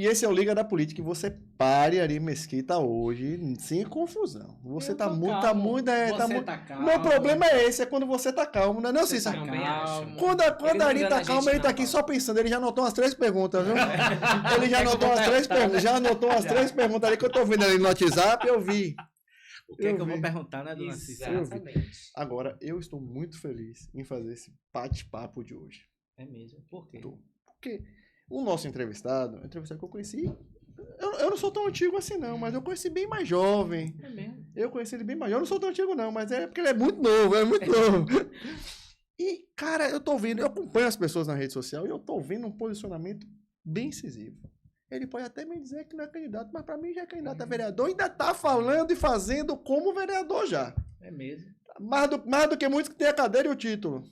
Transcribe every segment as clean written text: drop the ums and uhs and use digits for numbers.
E esse é o Liga da Política, que você pare Ari Mesquita hoje, sem confusão. Você tá muito, calmo. Você tá muito. calmo. Meu problema é esse, é quando você tá calmo, não é não, Cícero? Também acho. Quando a Ari tá calma, ele tá aqui só pensando. Ele já anotou umas 3 perguntas, viu? Ele já anotou umas 3 perguntas. Já anotou umas 3 perguntas ali que eu tô vendo ali no WhatsApp, eu vi. O que é que eu vou perguntar, né, dona Cícera? Exatamente. Agora, eu estou muito feliz em fazer esse bate-papo de hoje. É mesmo. Por quê? Porque o nosso entrevistado, o entrevistado que eu conheci, eu não sou tão antigo assim não, mas eu conheci bem mais jovem. É mesmo. Eu conheci ele bem mais jovem. Eu não sou tão antigo não, mas é porque ele é muito novo, E, cara, eu acompanho as pessoas na rede social e eu tô vendo um posicionamento bem incisivo. Ele pode até me dizer que não é candidato, mas pra mim já é candidato a vereador, ainda tá falando e fazendo como vereador já. É mesmo. Mais do que muitos que têm a cadeira e o título.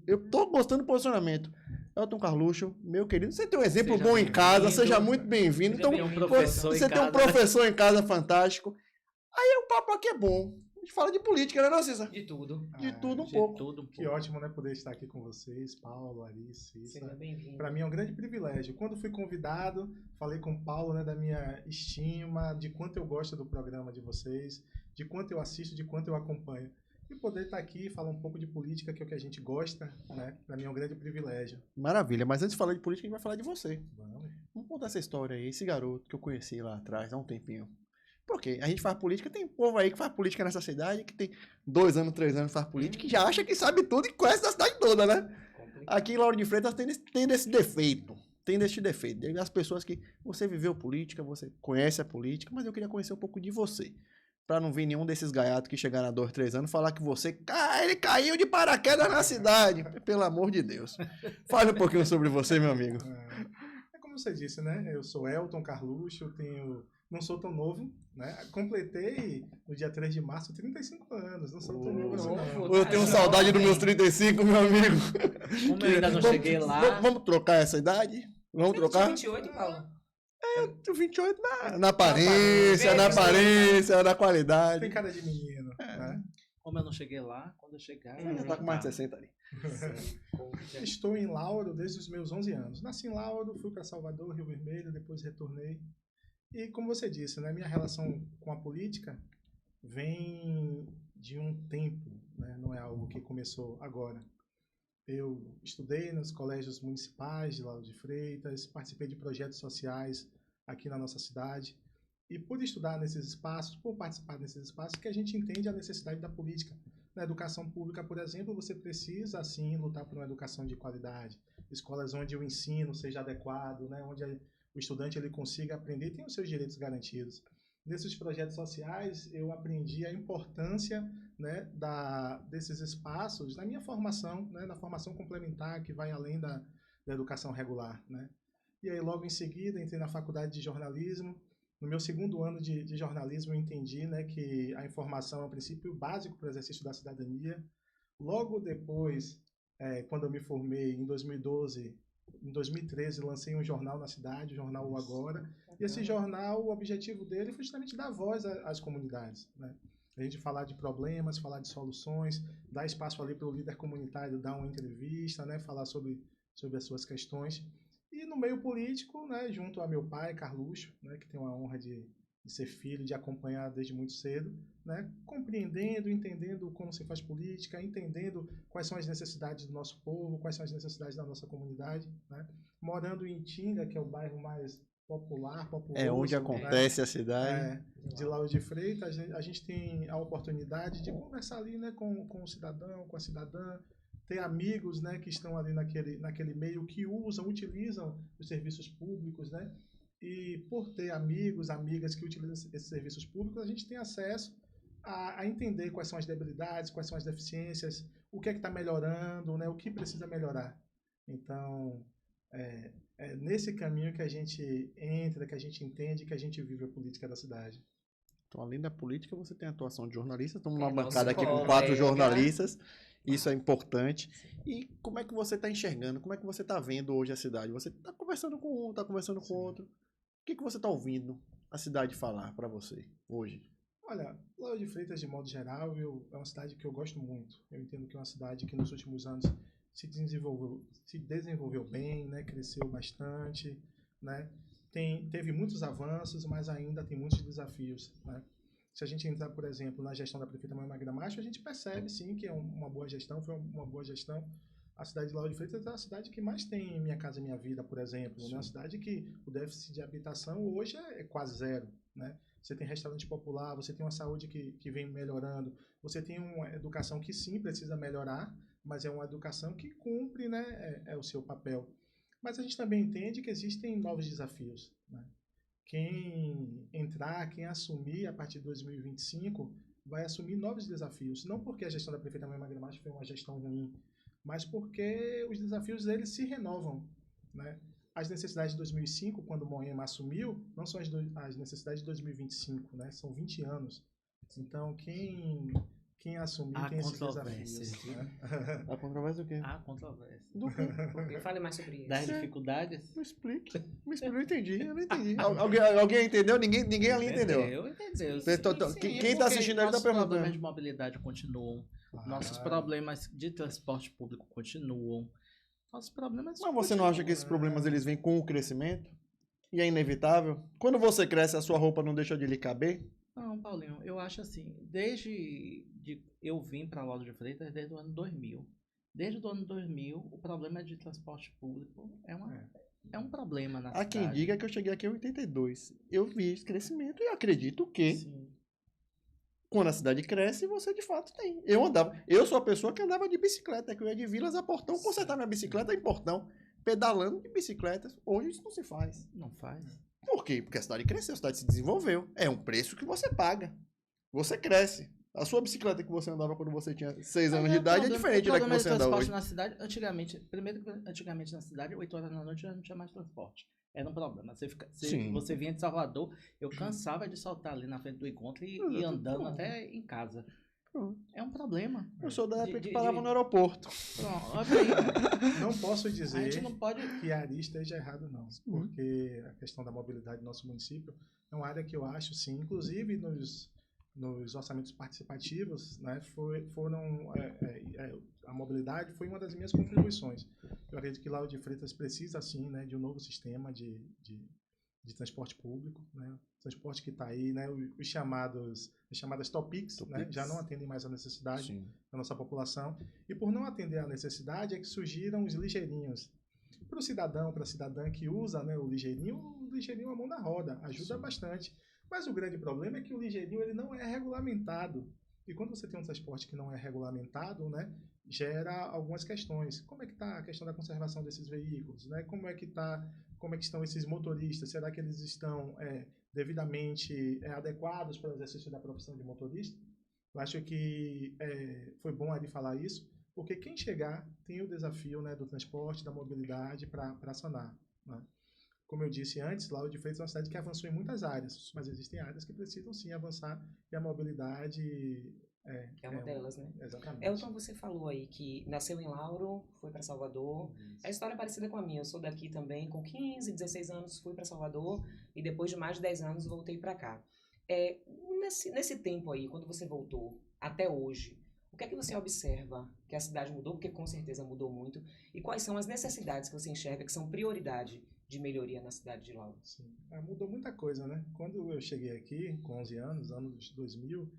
Eu tô gostando do posicionamento. Elton Carluxo, meu querido, você tem um exemplo bom em casa, seja muito bem-vindo. Então, você tem um professor em casa fantástico. Aí o papo aqui é bom. A gente fala de política, né, não, Cícero? De tudo. De tudo um pouco. Que ótimo, né, poder estar aqui com vocês, Paulo, Ari, Cícera. Seja bem-vindo. Para mim é um grande privilégio. Quando fui convidado, falei com o Paulo, né, da minha estima, de quanto eu gosto do programa de vocês, de quanto eu assisto, de quanto eu acompanho. E poder estar aqui e falar um pouco de política, que é o que a gente gosta, né? Para mim é um grande privilégio. Maravilha, mas antes de falar de política, a gente vai falar de você. Vamos contar essa história aí, esse garoto que eu conheci lá atrás, há um tempinho. Porque a gente faz política, tem povo aí que faz política nessa cidade, que tem 2 anos, 3 anos faz política, e já acha que sabe tudo e conhece a cidade toda, né? Aqui em Lauro de Freitas tem desse defeito. Tem desse defeito. As pessoas que você viveu política, você conhece a política, mas eu queria conhecer um pouco de você. Pra não vir nenhum desses gaiatos que chegaram há 2, 3 anos falar que você ele caiu de paraquedas na cidade. Pelo amor de Deus. Fale um pouquinho sobre você, meu amigo. É como você disse, né? Eu sou Elton Carluxo, não sou tão novo, né? Completei no dia 3 de março 35 anos. Não sou tão novo assim, não. Eu tenho saudade dos meus 35, meu amigo. Como eu ainda não cheguei lá. Vamos trocar essa idade? Vamos trocar? 28, Paulo? 28 na aparência, na qualidade. Tem cara de menino, né? Como eu não cheguei lá, quando eu chegar... Já tá com mais de 60 ali. Estou em Lauro desde os meus 11 anos. Nasci em Lauro, fui para Salvador, Rio Vermelho, depois retornei. E como você disse, né, minha relação com a política vem de um tempo, né? Não é algo que começou agora. Eu estudei nos colégios municipais de Lauro de Freitas, participei de projetos sociais aqui na nossa cidade. E por estudar nesses espaços, por participar desses espaços, que a gente entende a necessidade da política. Na educação pública, por exemplo, você precisa, sim, lutar por uma educação de qualidade. Escolas onde o ensino seja adequado, né? Onde o estudante ele consiga aprender e tenha os seus direitos garantidos. Nesses projetos sociais, eu aprendi a importância, né, desses espaços na minha formação, né, na formação complementar, que vai além da educação regular, né? E aí, logo em seguida, entrei na faculdade de jornalismo. No meu segundo ano de jornalismo, eu entendi, né, que a informação é um princípio básico para o exercício da cidadania. Logo depois, quando eu me formei, em 2012, em 2013, lancei um jornal na cidade, o jornal O Agora. E esse jornal, o objetivo dele foi justamente dar voz às comunidades, né? A gente falar de problemas, falar de soluções, dar espaço ali para o líder comunitário dar uma entrevista, né, falar sobre as suas questões. E no meio político, né, junto a meu pai, Carluxo, né, que tem a honra de ser filho, de acompanhar desde muito cedo, né, compreendendo, entendendo como se faz política, entendendo quais são as necessidades do nosso povo, quais são as necessidades da nossa comunidade, né, morando em Tinga, que é o bairro mais populoso. É onde acontece, né, a cidade. De Lauro de Freitas, a gente tem a oportunidade de conversar ali, né, com o cidadão, com a cidadã, ter amigos, né, que estão ali naquele meio, que utilizam os serviços públicos, né? E por ter amigos, amigas que utilizam esses serviços públicos, a gente tem acesso a entender quais são as debilidades, quais são as deficiências, o que é que está melhorando, né, o que precisa melhorar. Então, é nesse caminho que a gente entra, que a gente entende, que a gente vive a política da cidade. Então, além da política, você tem a atuação de jornalista. Estamos numa bancada aqui com 4 jornalistas. Isso é importante. E como é que você está enxergando? Como é que você está vendo hoje a cidade? Você está conversando com um, está conversando com outro. O que você está ouvindo a cidade falar para você hoje? Olha, Lauro de Freitas, de modo geral, é uma cidade que eu gosto muito. Eu entendo que é uma cidade que nos últimos anos se desenvolveu bem, né? Cresceu bastante, né? teve muitos avanços, mas ainda tem muitos desafios, né? Se a gente entrar, por exemplo, na gestão da prefeita Maria Gramacho, a gente percebe, sim, que é uma boa gestão, foi uma boa gestão. A cidade de Lauro de Freitas é a cidade que mais tem Minha Casa Minha Vida, por exemplo. É, né? Uma cidade que o déficit de habitação hoje é quase zero, né? Você tem restaurante popular, você tem uma saúde que vem melhorando, você tem uma educação que sim precisa melhorar, mas é uma educação que cumpre, né, é o seu papel. Mas a gente também entende que existem novos desafios, né? Quem entrar, quem assumir a partir de 2025, vai assumir novos desafios. Não porque a gestão da prefeita Maria Gramacho foi uma gestão ruim, mas porque os desafios deles se renovam, né? As necessidades de 2005, quando o Moema assumiu, não são as necessidades de 2025, né? São 20 anos. Então, quem assumir tem esses desafios. Né? A controvérsia do quê? Há controvérsia. Do quê? Porque fale mais sobre isso. Das dificuldades? Me explique. Eu não entendi. Alguém entendeu? Ninguém ali entendeu. Eu entendi. Quem está assistindo aí está perguntando. Nossos problemas perguntando. de mobilidade continuam. Ah, Nossos problemas de transporte público continuam. Nossos problemas Mas você não acha que esses problemas eles vêm com o crescimento? E é inevitável? Quando você cresce, a sua roupa não deixa de lhe caber? Não, Paulinho, eu acho assim, eu vim para Lauro de Freitas desde o ano 2000. Desde o ano 2000, o problema de transporte público é um problema na Há quem cidade. diga que eu cheguei aqui em 82. Eu vi esse crescimento e acredito que Sim. quando a cidade cresce, você de fato tem. Eu sou a pessoa que andava de bicicleta, que eu ia de Vilas a Portão, consertar minha bicicleta em Portão, pedalando de bicicletas. Hoje isso não se faz. Não faz. Por quê? Porque a cidade cresceu, a cidade se desenvolveu. É um preço que você paga. Você cresce. A sua bicicleta que você andava quando você tinha 6 anos de idade é diferente da que você anda hoje. Na cidade, antigamente na cidade, 8 horas da noite já não tinha mais transporte. Era um problema. Você vinha de Salvador, eu cansava de saltar ali na frente do encontro e ir andando até em casa. É um problema. Eu sou da época que parava no aeroporto. Pronto, olha aí. Não posso A dizer gente não pode. que a Ari esteja errado, não. Porque a questão da mobilidade do nosso município é uma área que eu acho, sim, inclusive nos orçamentos participativos, né, a mobilidade foi uma das minhas contribuições. Eu acredito que Lauro de Freitas precisa, sim, né, de um novo sistema de transporte público, né, transporte que está aí, né, as chamadas Topics, né, já não atendem mais a necessidade da nossa população. E por não atender a necessidade é que surgiram os ligeirinhos. Para o cidadão, para a cidadã que usa, né, o ligeirinho é a mão na roda, ajuda bastante. Mas o grande problema é que o ligeirinho ele não é regulamentado. E quando você tem um transporte que não é regulamentado, né, gera algumas questões. Como é que está a questão da conservação desses veículos? Né? Como é que estão esses motoristas? Será que eles estão devidamente adequados para o exercício da profissão de motorista? Eu acho que foi bom ali falar isso, porque quem chegar tem o desafio, né, do transporte, da mobilidade para sanar. Né? Como eu disse antes, Lauro de Freitas é uma cidade que avançou em muitas áreas, mas existem áreas que precisam sim avançar e a mobilidade é uma delas, né? Exatamente. Elton, você falou aí que nasceu em Lauro, foi para Salvador. A história é parecida com a minha. Eu sou daqui também, com 15, 16 anos fui para Salvador e depois de mais de 10 anos voltei para cá. Nesse tempo aí, quando você voltou até hoje, o que é que você observa que a cidade mudou? Porque com certeza mudou muito. E quais são as necessidades que você enxerga que são prioridade de melhoria na cidade de Lauro? Sim. Mudou muita coisa, né? Quando eu cheguei aqui, com 11 anos, anos 2000,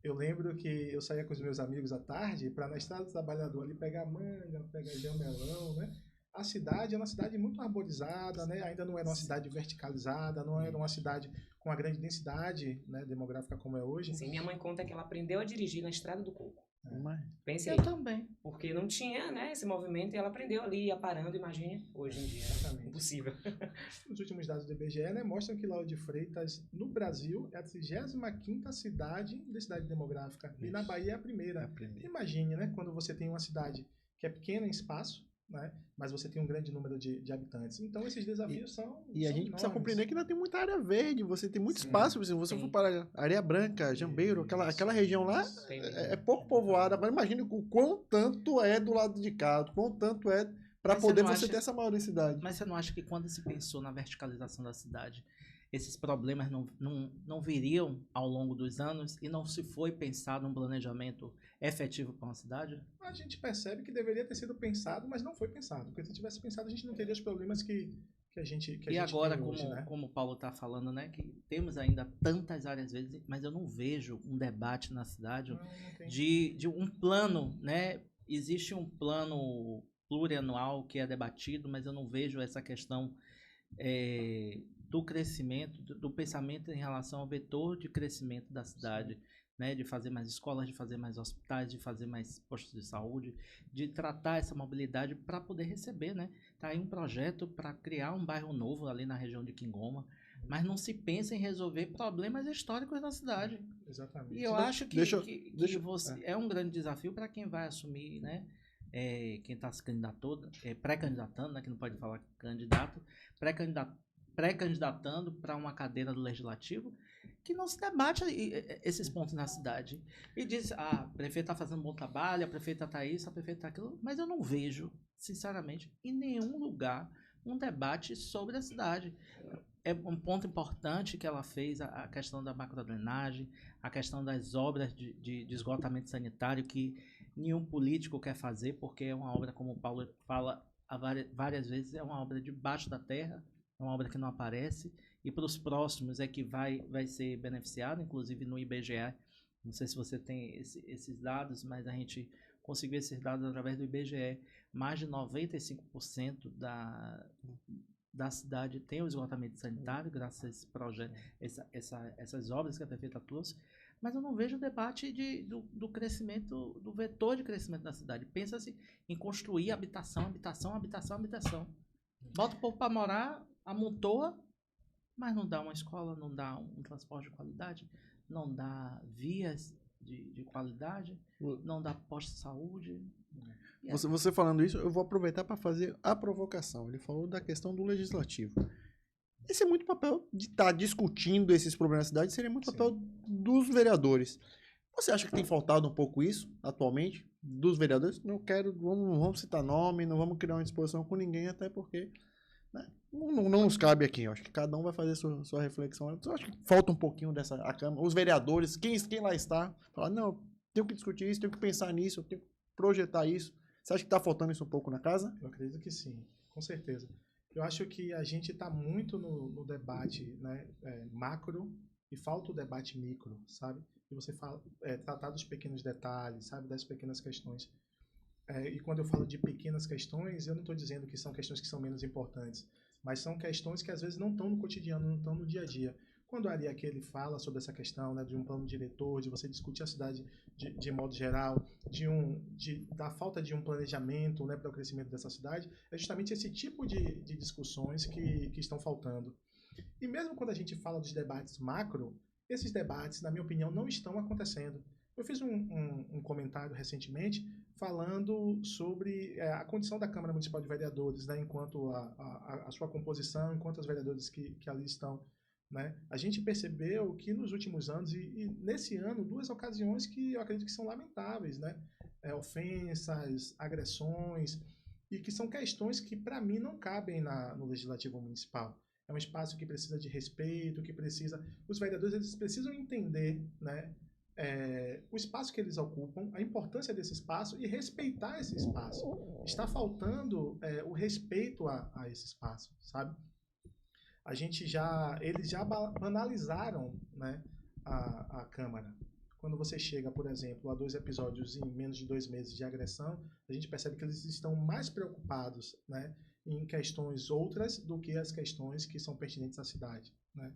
eu lembro que eu saía com os meus amigos à tarde para na Estrada do Trabalhador ali pegar manga, pegar jamelão, né? A cidade é uma cidade muito arborizada, né? Ainda não era uma cidade verticalizada, não era uma cidade com uma grande densidade, né, demográfica como é hoje. Sim, minha mãe conta que ela aprendeu a dirigir na Estrada do Coco. Pense aí. Eu também. Porque não tinha, né, esse movimento e ela aprendeu ali, ia parando, imagine, hoje em dia. Exatamente. Impossível. Os últimos dados do IBGE, né, mostram que Lauro de Freitas, no Brasil, é a 35ª cidade de densidade demográfica. Isso. E na Bahia é a primeira. Imagine, né, quando você tem uma cidade que é pequena em espaço, né, mas você tem um grande número de habitantes. Então, esses desafios são E a gente enormes. precisa compreender que ainda tem muita área verde, você tem muito espaço. Se você for para Areia Branca, Jambeiro, aquela região lá é pouco povoada. Agora imagine o quão tanto é do lado de cá, o quão tanto é para poder você ter essa maioricidade. Mas você não acha que quando se pensou na verticalização da cidade, esses problemas não viriam ao longo dos anos e não se foi pensado um planejamento efetivo para uma cidade? A gente percebe que deveria ter sido pensado, mas não foi pensado. Porque se tivesse pensado, a gente não teria os problemas que E agora, como o Paulo está falando, né, que temos ainda tantas áreas verdes, mas eu não vejo um debate na cidade de um plano, né? Existe um plano plurianual que é debatido, mas eu não vejo essa questão do crescimento, do pensamento em relação ao vetor de crescimento da cidade, né, de fazer mais escolas, de fazer mais hospitais, de fazer mais postos de saúde, de tratar essa mobilidade para poder receber, né? Tá aí um projeto para criar um bairro novo ali na região de Quingoma, mas não se pensa em resolver problemas históricos da cidade. Exatamente. E eu acho que é um grande desafio para quem vai assumir, né? Quem está se pré-candidatando, né, que não pode falar candidato, pré-candidatando para uma cadeira do Legislativo, que não se debate esses pontos na cidade. E diz, a prefeita está fazendo um bom trabalho, a prefeita está isso, a prefeita está aquilo, mas eu não vejo, sinceramente, em nenhum lugar um debate sobre a cidade. É um ponto importante que ela fez, a questão da macrodrenagem, a questão das obras de esgotamento sanitário, que nenhum político quer fazer, porque é uma obra, como o Paulo fala várias vezes, é uma obra debaixo da terra, é uma obra que não aparece, e para os próximos é que vai ser beneficiado, inclusive no IBGE. Não sei se você tem esses dados, mas a gente conseguiu esses dados através do IBGE. Mais de 95% da cidade tem o esgotamento sanitário, graças a esse projeto, essas obras que a prefeita trouxe. Mas eu não vejo o debate do crescimento, do vetor de crescimento da cidade. Pensa-se em construir habitação. Bota o povo para morar, amontoa, mas não dá uma escola, não dá um transporte de qualidade, não dá vias de qualidade, não dá posto de saúde. Você falando isso, eu vou aproveitar para fazer a provocação. Ele falou da questão do legislativo. Esse é muito papel de estar discutindo esses problemas da cidade, seria muito papel dos vereadores. Você acha que tem faltado um pouco isso, atualmente, dos vereadores? Não vamos citar nome, não vamos criar uma disposição com ninguém, até porque, né, não nos cabe aqui. Eu acho que cada um vai fazer sua reflexão. Eu acho que falta um pouquinho dessa a Câmara. Os vereadores, quem lá está, falar, não, tenho que discutir isso, tenho que pensar nisso, eu tenho que projetar isso. Você acha que está faltando isso um pouco na casa? Eu acredito que sim, com certeza. Eu acho que a gente está muito no debate, né, macro, e falta o debate micro, sabe? E você fala, tratar dos pequenos detalhes, sabe? Das pequenas questões. E quando eu falo de pequenas questões, eu não estou dizendo que são questões que são menos importantes, mas são questões que às vezes não estão no cotidiano, não estão no dia a dia. Quando o Ari aqui ele fala sobre essa questão, né, de um plano diretor, de você discutir a cidade de modo geral, da falta de um planejamento, né, para o crescimento dessa cidade, é justamente esse tipo de discussões que estão faltando. E mesmo quando a gente fala dos debates macro, esses debates, na minha opinião, não estão acontecendo. Eu fiz um comentário recentemente falando sobre a condição da Câmara Municipal de Vereadores, né, enquanto a sua composição, enquanto os vereadores que ali estão. Né? A gente percebeu que nos últimos anos, e nesse ano, 2 ocasiões que eu acredito que são lamentáveis, né? Ofensas, agressões, e que são questões que, para mim, não cabem no Legislativo Municipal. É um espaço que precisa de respeito, que precisa... Os vereadores eles precisam entender, né, o espaço que eles ocupam, a importância desse espaço e respeitar esse espaço. Está faltando o respeito a esse espaço, sabe? Eles já banalizaram, né, a Câmara. Quando você chega, por exemplo, a 2 episódios em menos de 2 meses de agressão, a gente percebe que eles estão mais preocupados, né, em questões outras do que as questões que são pertinentes à cidade, né?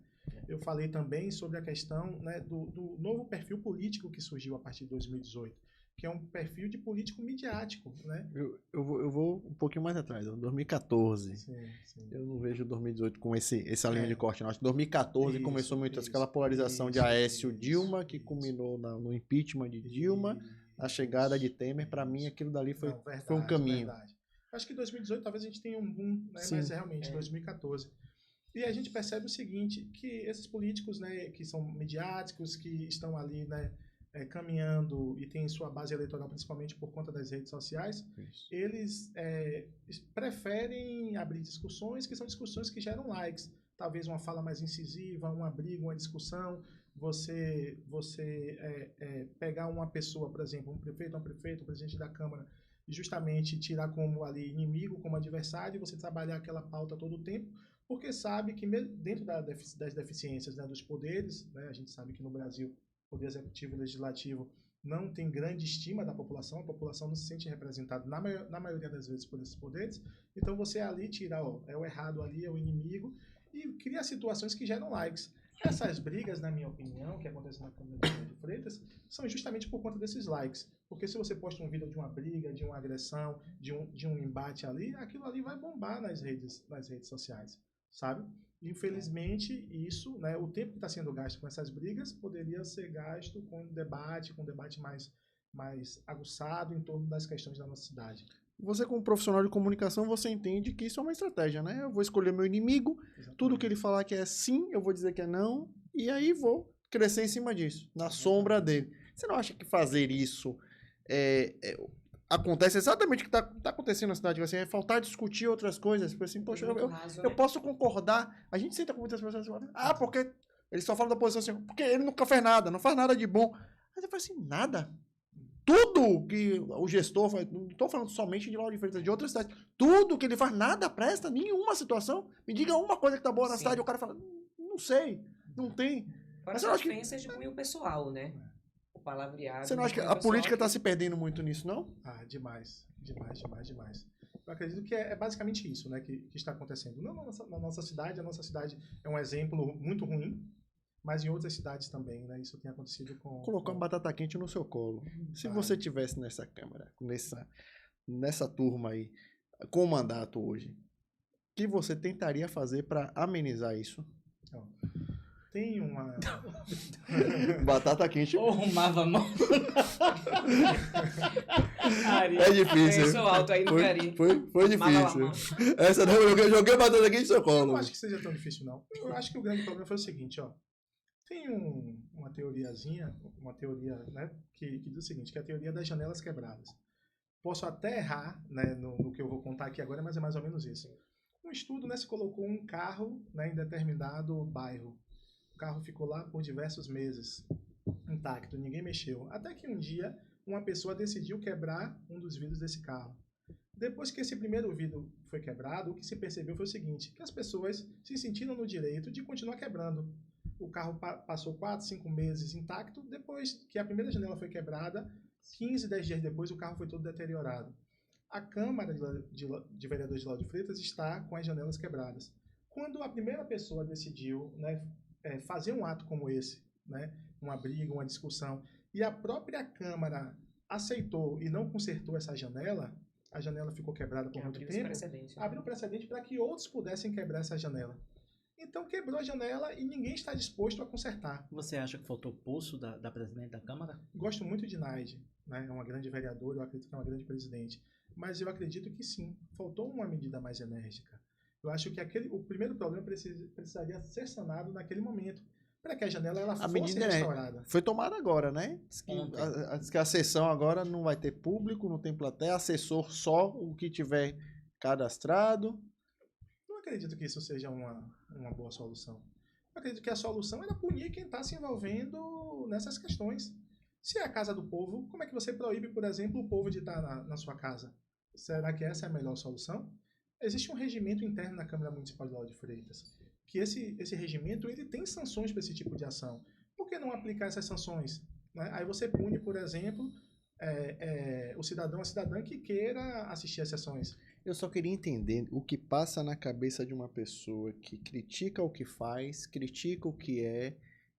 Eu falei também sobre a questão, né, do novo perfil político que surgiu a partir de 2018, que é um perfil de político midiático, né? Eu vou um pouquinho mais atrás, 2014. Sim. Eu não vejo 2018 com essa linha de corte, não. Acho que 2014 começou muito aquela polarização de Aécio Dilma, que culminou no impeachment de Dilma, a chegada de Temer. Para mim, aquilo dali foi um caminho. Verdade. Acho que 2018 talvez a gente tenha um boom, né? Mas realmente 2014. E a gente percebe o seguinte, que esses políticos, né, que são midiáticos, que estão ali, né, caminhando e tem sua base eleitoral principalmente por conta das redes sociais, eles preferem abrir discussões que são discussões que geram likes. Talvez uma fala mais incisiva, uma briga, uma discussão, você pegar uma pessoa, por exemplo, um prefeito, um presidente da Câmara, e justamente tirar como ali inimigo, como adversário, e você trabalhar aquela pauta todo o tempo, porque sabe que dentro das deficiências, né, dos poderes, né, a gente sabe que no Brasil, o poder executivo e legislativo não tem grande estima da população, a população não se sente representada na maioria das vezes por esses poderes, então você ali tira, é o errado ali, é o inimigo, e cria situações que geram likes. Essas brigas, na minha opinião, que acontecem na Câmara de Freitas, são justamente por conta desses likes. Porque se você posta um vídeo de uma briga, de uma agressão, de um embate ali, aquilo ali vai bombar nas redes sociais, sabe? Infelizmente, isso, né, o tempo que está sendo gasto com essas brigas poderia ser gasto com um debate mais aguçado em torno das questões da nossa cidade. Você, como profissional de comunicação, você entende que isso é uma estratégia, né? Eu vou escolher meu inimigo, Exatamente. Tudo que ele falar que é sim, eu vou dizer que é não, e aí vou crescer em cima disso, na sombra dele. Você não acha que fazer isso acontece exatamente o que está acontecendo na cidade? Assim, é faltar discutir outras coisas. Tipo assim, poxa, eu posso concordar. A gente senta com muitas pessoas e fala, porque eles só falam da posição assim, porque ele nunca fez nada, não faz nada de bom. Aí você fala assim, nada. Tudo que o gestor faz, não estou falando somente de Lauro de Freitas, de outras cidades, tudo que ele faz, nada presta, nenhuma situação. Me diga uma coisa que tá boa na cidade, e o cara fala, não sei, não tem. Fora as ofensas de cunho pessoal, né? O palavreado. Você não acha que a política está se perdendo muito nisso, não? Ah, demais. Eu acredito que é basicamente isso, né, que está acontecendo. Não na nossa cidade, a nossa cidade é um exemplo muito ruim, mas em outras cidades também, né? Isso tem acontecido com... Colocar uma batata quente no seu colo. Se você tivesse nessa Câmara, nessa turma aí, com o mandato hoje, o que você tentaria fazer para amenizar isso? Tem uma... Batata quente. Arrumava a mão. É difícil. Pensou alto aí no carinho. Foi difícil. Essa não, eu joguei batata quente no seu colo. Eu não acho que seja tão difícil, não. Eu acho que o grande problema foi o seguinte, Tem uma teoriazinha, né, que diz o seguinte, que é a teoria das janelas quebradas. Posso até errar, né, no que eu vou contar aqui agora, mas é mais ou menos isso. Um estudo, né, se colocou um carro, né, em determinado bairro. O carro ficou lá por diversos meses, intacto, ninguém mexeu. Até que um dia, uma pessoa decidiu quebrar um dos vidros desse carro. Depois que esse primeiro vidro foi quebrado, o que se percebeu foi o seguinte, que as pessoas se sentiram no direito de continuar quebrando. O carro passou 4, 5 meses intacto, depois que a primeira janela foi quebrada, 15, 10 dias depois o carro foi todo deteriorado. A Câmara de Vereadores de Lauro de Freitas está com as janelas quebradas. Quando a primeira pessoa decidiu, né, fazer um ato como esse, né, uma briga, uma discussão, e a própria Câmara aceitou e não consertou essa janela, a janela ficou quebrada por muito tempo, abriu precedente para que outros pudessem quebrar essa janela. Então quebrou a janela e ninguém está disposto a consertar. Você acha que faltou pulso da presidente da Câmara? Gosto muito de Naide, né? É uma grande vereadora, eu acredito que é uma grande presidente. Mas eu acredito que sim, faltou uma medida mais enérgica. Eu acho que o primeiro problema precisaria ser sanado naquele momento, para que a janela ela fosse restaurada. Foi tomada agora, né? Diz que a sessão agora não vai ter público, não tem plateia, assessor só o que tiver cadastrado. Não acredito que isso seja uma boa solução. Eu acredito que a solução era punir quem está se envolvendo nessas questões. Se é a casa do povo, como é que você proíbe, por exemplo, o povo de estar na sua casa? Será que essa é a melhor solução? Existe um regimento interno na Câmara Municipal de Lauro de Freitas, que esse regimento ele tem sanções para esse tipo de ação. Por que não aplicar essas sanções? Né? Aí você pune, por exemplo, o cidadão, a cidadã que queira assistir às sessões. Eu só queria entender o que passa na cabeça de uma pessoa que critica o que faz, critica o que é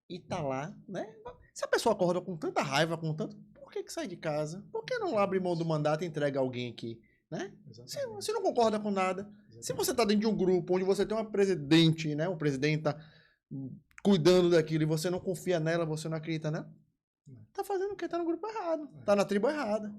e tá lá, né? Se a pessoa acorda com tanta raiva, por que sai de casa? Por que não abre mão do mandato e entrega alguém aqui, né? Se não concorda com nada. Exatamente. Se você tá dentro de um grupo onde você tem uma presidente, né? Um presidente tá cuidando daquilo e você não confia nela, você não acredita nela, tá fazendo o quê? Tá no grupo errado. Tá na tribo errada.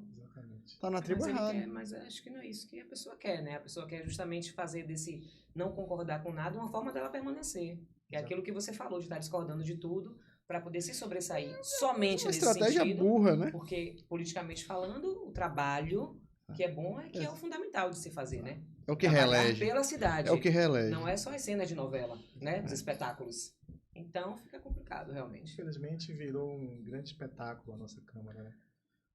Tá na tribo errada. Mas acho que não é isso que a pessoa quer, né? A pessoa quer justamente fazer desse não concordar com nada uma forma dela permanecer. Que é aquilo que você falou, de estar discordando de tudo para poder se sobressair somente nesse sentido. Estratégia burra, né? Porque, politicamente falando, o trabalho que é bom que é o fundamental de se fazer, né? É o que trabalhar reelege. pela cidade. É o que reelege. Não é só as cenas de novela, né? Dos espetáculos. Então, fica complicado, realmente. Infelizmente, virou um grande espetáculo a nossa Câmara, né?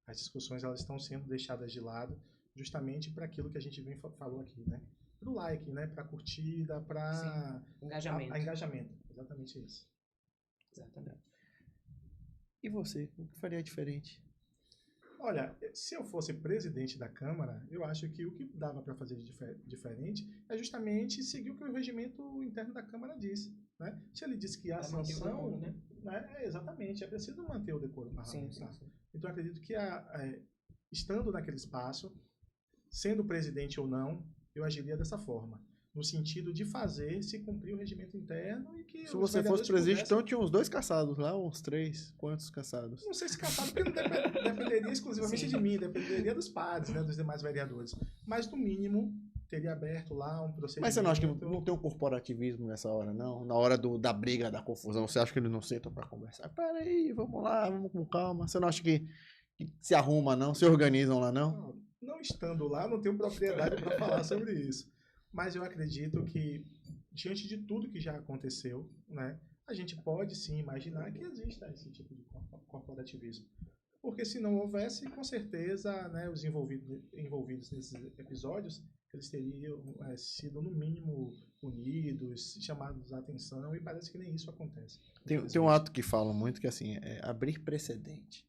As discussões elas estão sendo deixadas de lado. justamente para aquilo que a gente falou aqui, né? Para o like, né? Para curtida, para engajamento. Engajamento, exatamente isso. Exatamente. E você? O que faria diferente? Olha, se eu fosse presidente da Câmara, eu acho que o que dava para fazer de diferente é justamente seguir o que o regimento interno da Câmara diz, né? Se ele diz que há sanção, né? Exatamente, é preciso manter o decoro parlamentar. Sim. Então, eu acredito que estando naquele espaço, sendo presidente ou não, eu agiria dessa forma. No sentido de fazer se cumprir o regimento interno e que... Se você fosse presidente, então tinha uns 2 caçados lá, uns 3. Quantos caçados? Não sei se caçado, porque não dependeria exclusivamente de mim, dependeria dos pares, né, dos demais vereadores. Mas, no mínimo, teria aberto lá um procedimento... Mas você não acha que não tem um corporativismo nessa hora, não? Na hora da briga, da confusão, você acha que eles não sentam para conversar? Peraí, vamos lá, vamos com calma. Você não acha que se arruma, não? Se organizam lá, não? Não estando lá, não tenho propriedade para falar sobre isso. Mas eu acredito que, diante de tudo que já aconteceu, né, a gente pode sim imaginar que exista esse tipo de corporativismo. Porque se não houvesse, com certeza, né, os envolvidos nesses episódios, eles teriam sido, no mínimo, punidos, chamados à atenção, e parece que nem isso acontece. Tem um ato que falam muito que assim, é abrir precedente.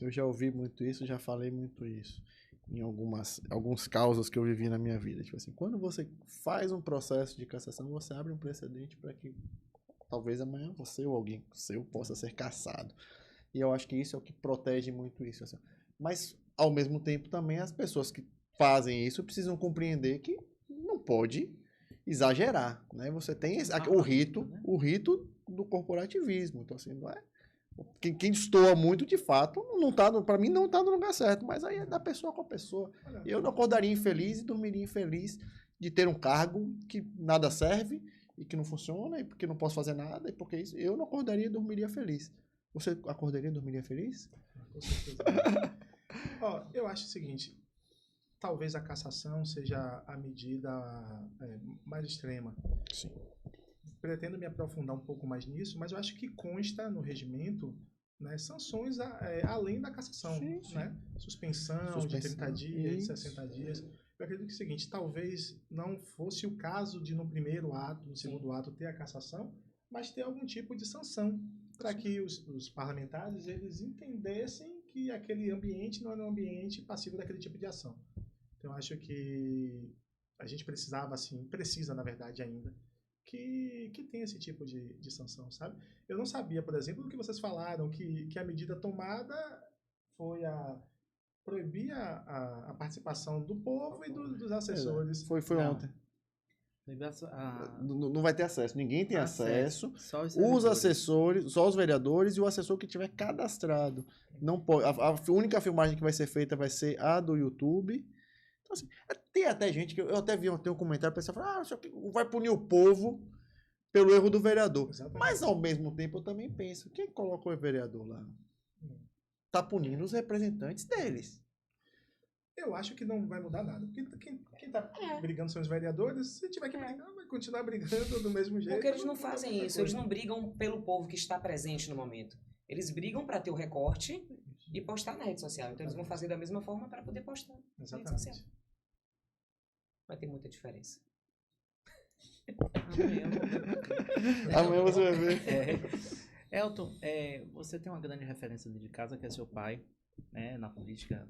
Eu já ouvi muito isso, já falei muito isso em alguns causos que eu vivi na minha vida. Tipo assim, quando você faz um processo de cassação, você abre um precedente para que talvez amanhã você ou alguém seu possa ser cassado. E eu acho que isso é o que protege muito isso. Assim. Mas, ao mesmo tempo, também as pessoas que fazem isso precisam compreender que não pode exagerar. Né? Você tem o rito do corporativismo. Então, assim, não é... Quem destoa muito, de fato, para mim não está no lugar certo, mas aí é da pessoa com a pessoa. Eu não acordaria infeliz e dormiria infeliz de ter um cargo que nada serve e que não funciona e porque não posso fazer nada e porque isso. Eu não acordaria e dormiria feliz. Você acordaria e dormiria feliz? Com certeza. Eu acho o seguinte, talvez a cassação seja a medida mais extrema. Sim. Pretendo me aprofundar um pouco mais nisso, mas eu acho que consta no regimento, né, sanções além da cassação. Sim. Né? Suspensão de 30 dias, de 60 dias. Eu acredito que é o seguinte, talvez não fosse o caso de no primeiro ato, no segundo ato, ter a cassação, mas ter algum tipo de sanção para que os parlamentares eles entendessem que aquele ambiente não era um ambiente passivo daquele tipo de ação. Então, eu acho que a gente precisa, na verdade, ainda, que tem esse tipo de sanção, sabe? Eu não sabia, por exemplo, do que vocês falaram, que a medida tomada foi proibir a participação do povo e dos assessores. Foi ontem. Não vai ter acesso, ninguém tem acesso. Só os assessores, só os vereadores e o assessor que tiver cadastrado. Não pode, a única filmagem que vai ser feita vai ser a do YouTube. Então, assim, tem até gente que eu até vi um comentário, o pessoal fala, vai punir o povo pelo erro do vereador. Exatamente. Mas ao mesmo tempo eu também penso, quem colocou o vereador lá? Tá punindo os representantes deles. Eu acho que não vai mudar nada. Quem tá brigando são os vereadores. Se tiver que brigar, vai continuar brigando do mesmo jeito. Porque eles não fazem isso. Eles não brigam pelo povo que está presente no momento. Eles brigam para ter o recorte e postar na rede social. Então eles vão fazer da mesma forma para poder postar na rede social. Vai ter muita diferença. Amanhã você vai ver. Elton, você tem uma grande referência de casa, que é seu pai. Né, na política,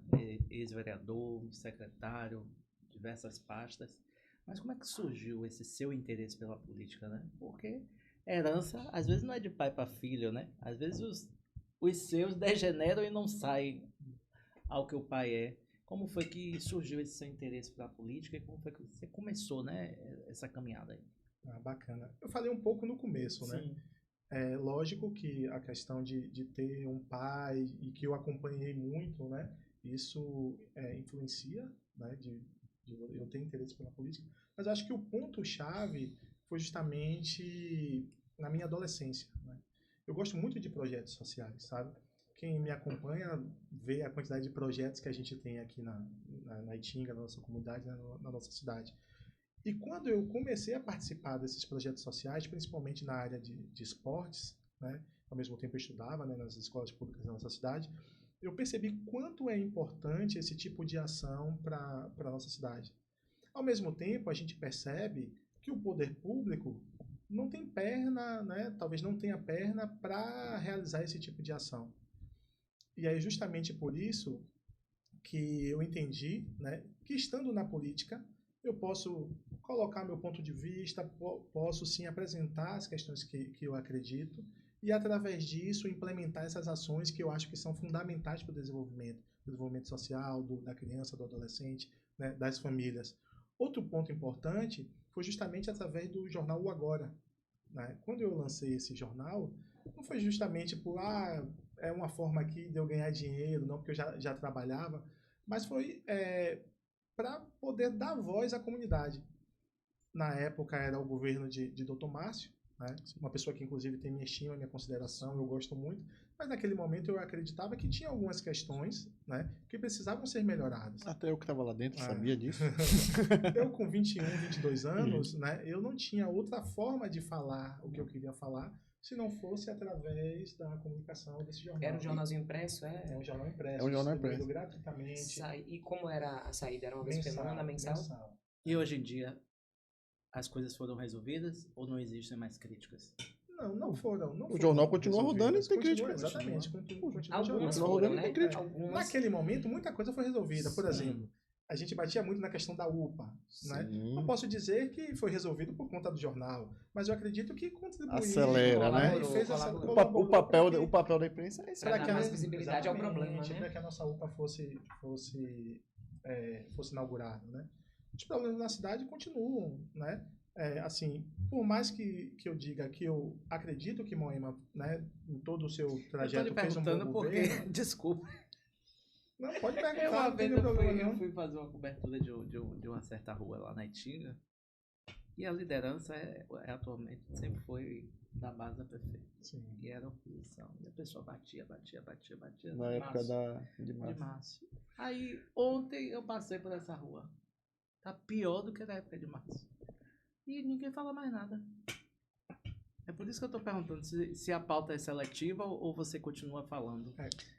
ex-vereador, secretário, diversas pastas. Mas como é que surgiu esse seu interesse pela política, né? Porque herança, às vezes não é de pai para filho, né? Às vezes os seus degeneram e não saem ao que o pai é. Como foi que surgiu esse seu interesse pela política e como foi que você começou, né, essa caminhada aí? Bacana. Eu falei um pouco no começo, né? É lógico que a questão de ter um pai e que eu acompanhei muito, né? Isso influencia, né? De eu ter interesse pela política. Mas eu acho que o ponto-chave foi justamente na minha adolescência, né? Eu gosto muito de projetos sociais, sabe? Quem me acompanha vê a quantidade de projetos que a gente tem aqui na Itinga, na nossa comunidade, na nossa cidade. E quando eu comecei a participar desses projetos sociais, principalmente na área de esportes, né, ao mesmo tempo eu estudava, né, nas escolas públicas da nossa cidade, eu percebi quanto é importante esse tipo de ação para a nossa cidade. Ao mesmo tempo, a gente percebe que o poder público não tem perna, né? Talvez não tenha perna para realizar esse tipo de ação. E aí, justamente por isso que eu entendi, né, que estando na política, eu posso colocar meu ponto de vista, posso sim apresentar as questões que eu acredito e, através disso, implementar essas ações que eu acho que são fundamentais para o desenvolvimento social da criança, do adolescente, né, das famílias. Outro ponto importante foi justamente através do jornal O Agora. Né? Quando eu lancei esse jornal, não foi justamente por, é uma forma aqui de eu ganhar dinheiro, não, porque eu já trabalhava, mas foi para poder dar voz à comunidade. Na época era o governo de Dr. Márcio, né? Uma pessoa que inclusive tem minha estima, minha consideração, eu gosto muito, mas naquele momento eu acreditava que tinha algumas questões, né, que precisavam ser melhoradas. Até eu que estava lá dentro sabia disso. Eu com 21, 22 anos, né, eu não tinha outra forma de falar o que eu queria falar, se não fosse através da comunicação desse jornal. Era um jornalzinho impresso, é? É um jornal impresso. É um jornal impresso. Gratuitamente. E como era a saída? Era uma vez por semana, mensal? E hoje em dia, as coisas foram resolvidas ou não existem mais críticas? Não foram. O jornal continua rodando e tem crítica. Exatamente. Algumas foram, né? Naquele momento, muita coisa foi resolvida. Por exemplo, a gente batia muito na questão da UPA. Né? Não posso dizer que foi resolvido por conta do jornal, mas eu acredito que contribuiu. Acelera, né? O papel da imprensa é esse. Para dar mais visibilidade ao problema, né? Para que a nossa UPA fosse inaugurada, né? Os problemas na cidade continuam, né? Assim, por mais que eu diga que eu acredito que Moema, né, em todo o seu trajeto fez um bom governo. Desculpa. Não, pode perguntar, não tem problema não. Eu fui fazer uma cobertura de uma certa rua lá na Itinga e a liderança atualmente sempre foi da base da prefeita. Sim. E era oposição. E a pessoa batia. Na época de Márcio. Aí ontem eu passei por essa rua. Tá pior do que na época de Márcio. E ninguém fala mais nada. É por isso que eu tô perguntando se a pauta é seletiva ou você continua falando.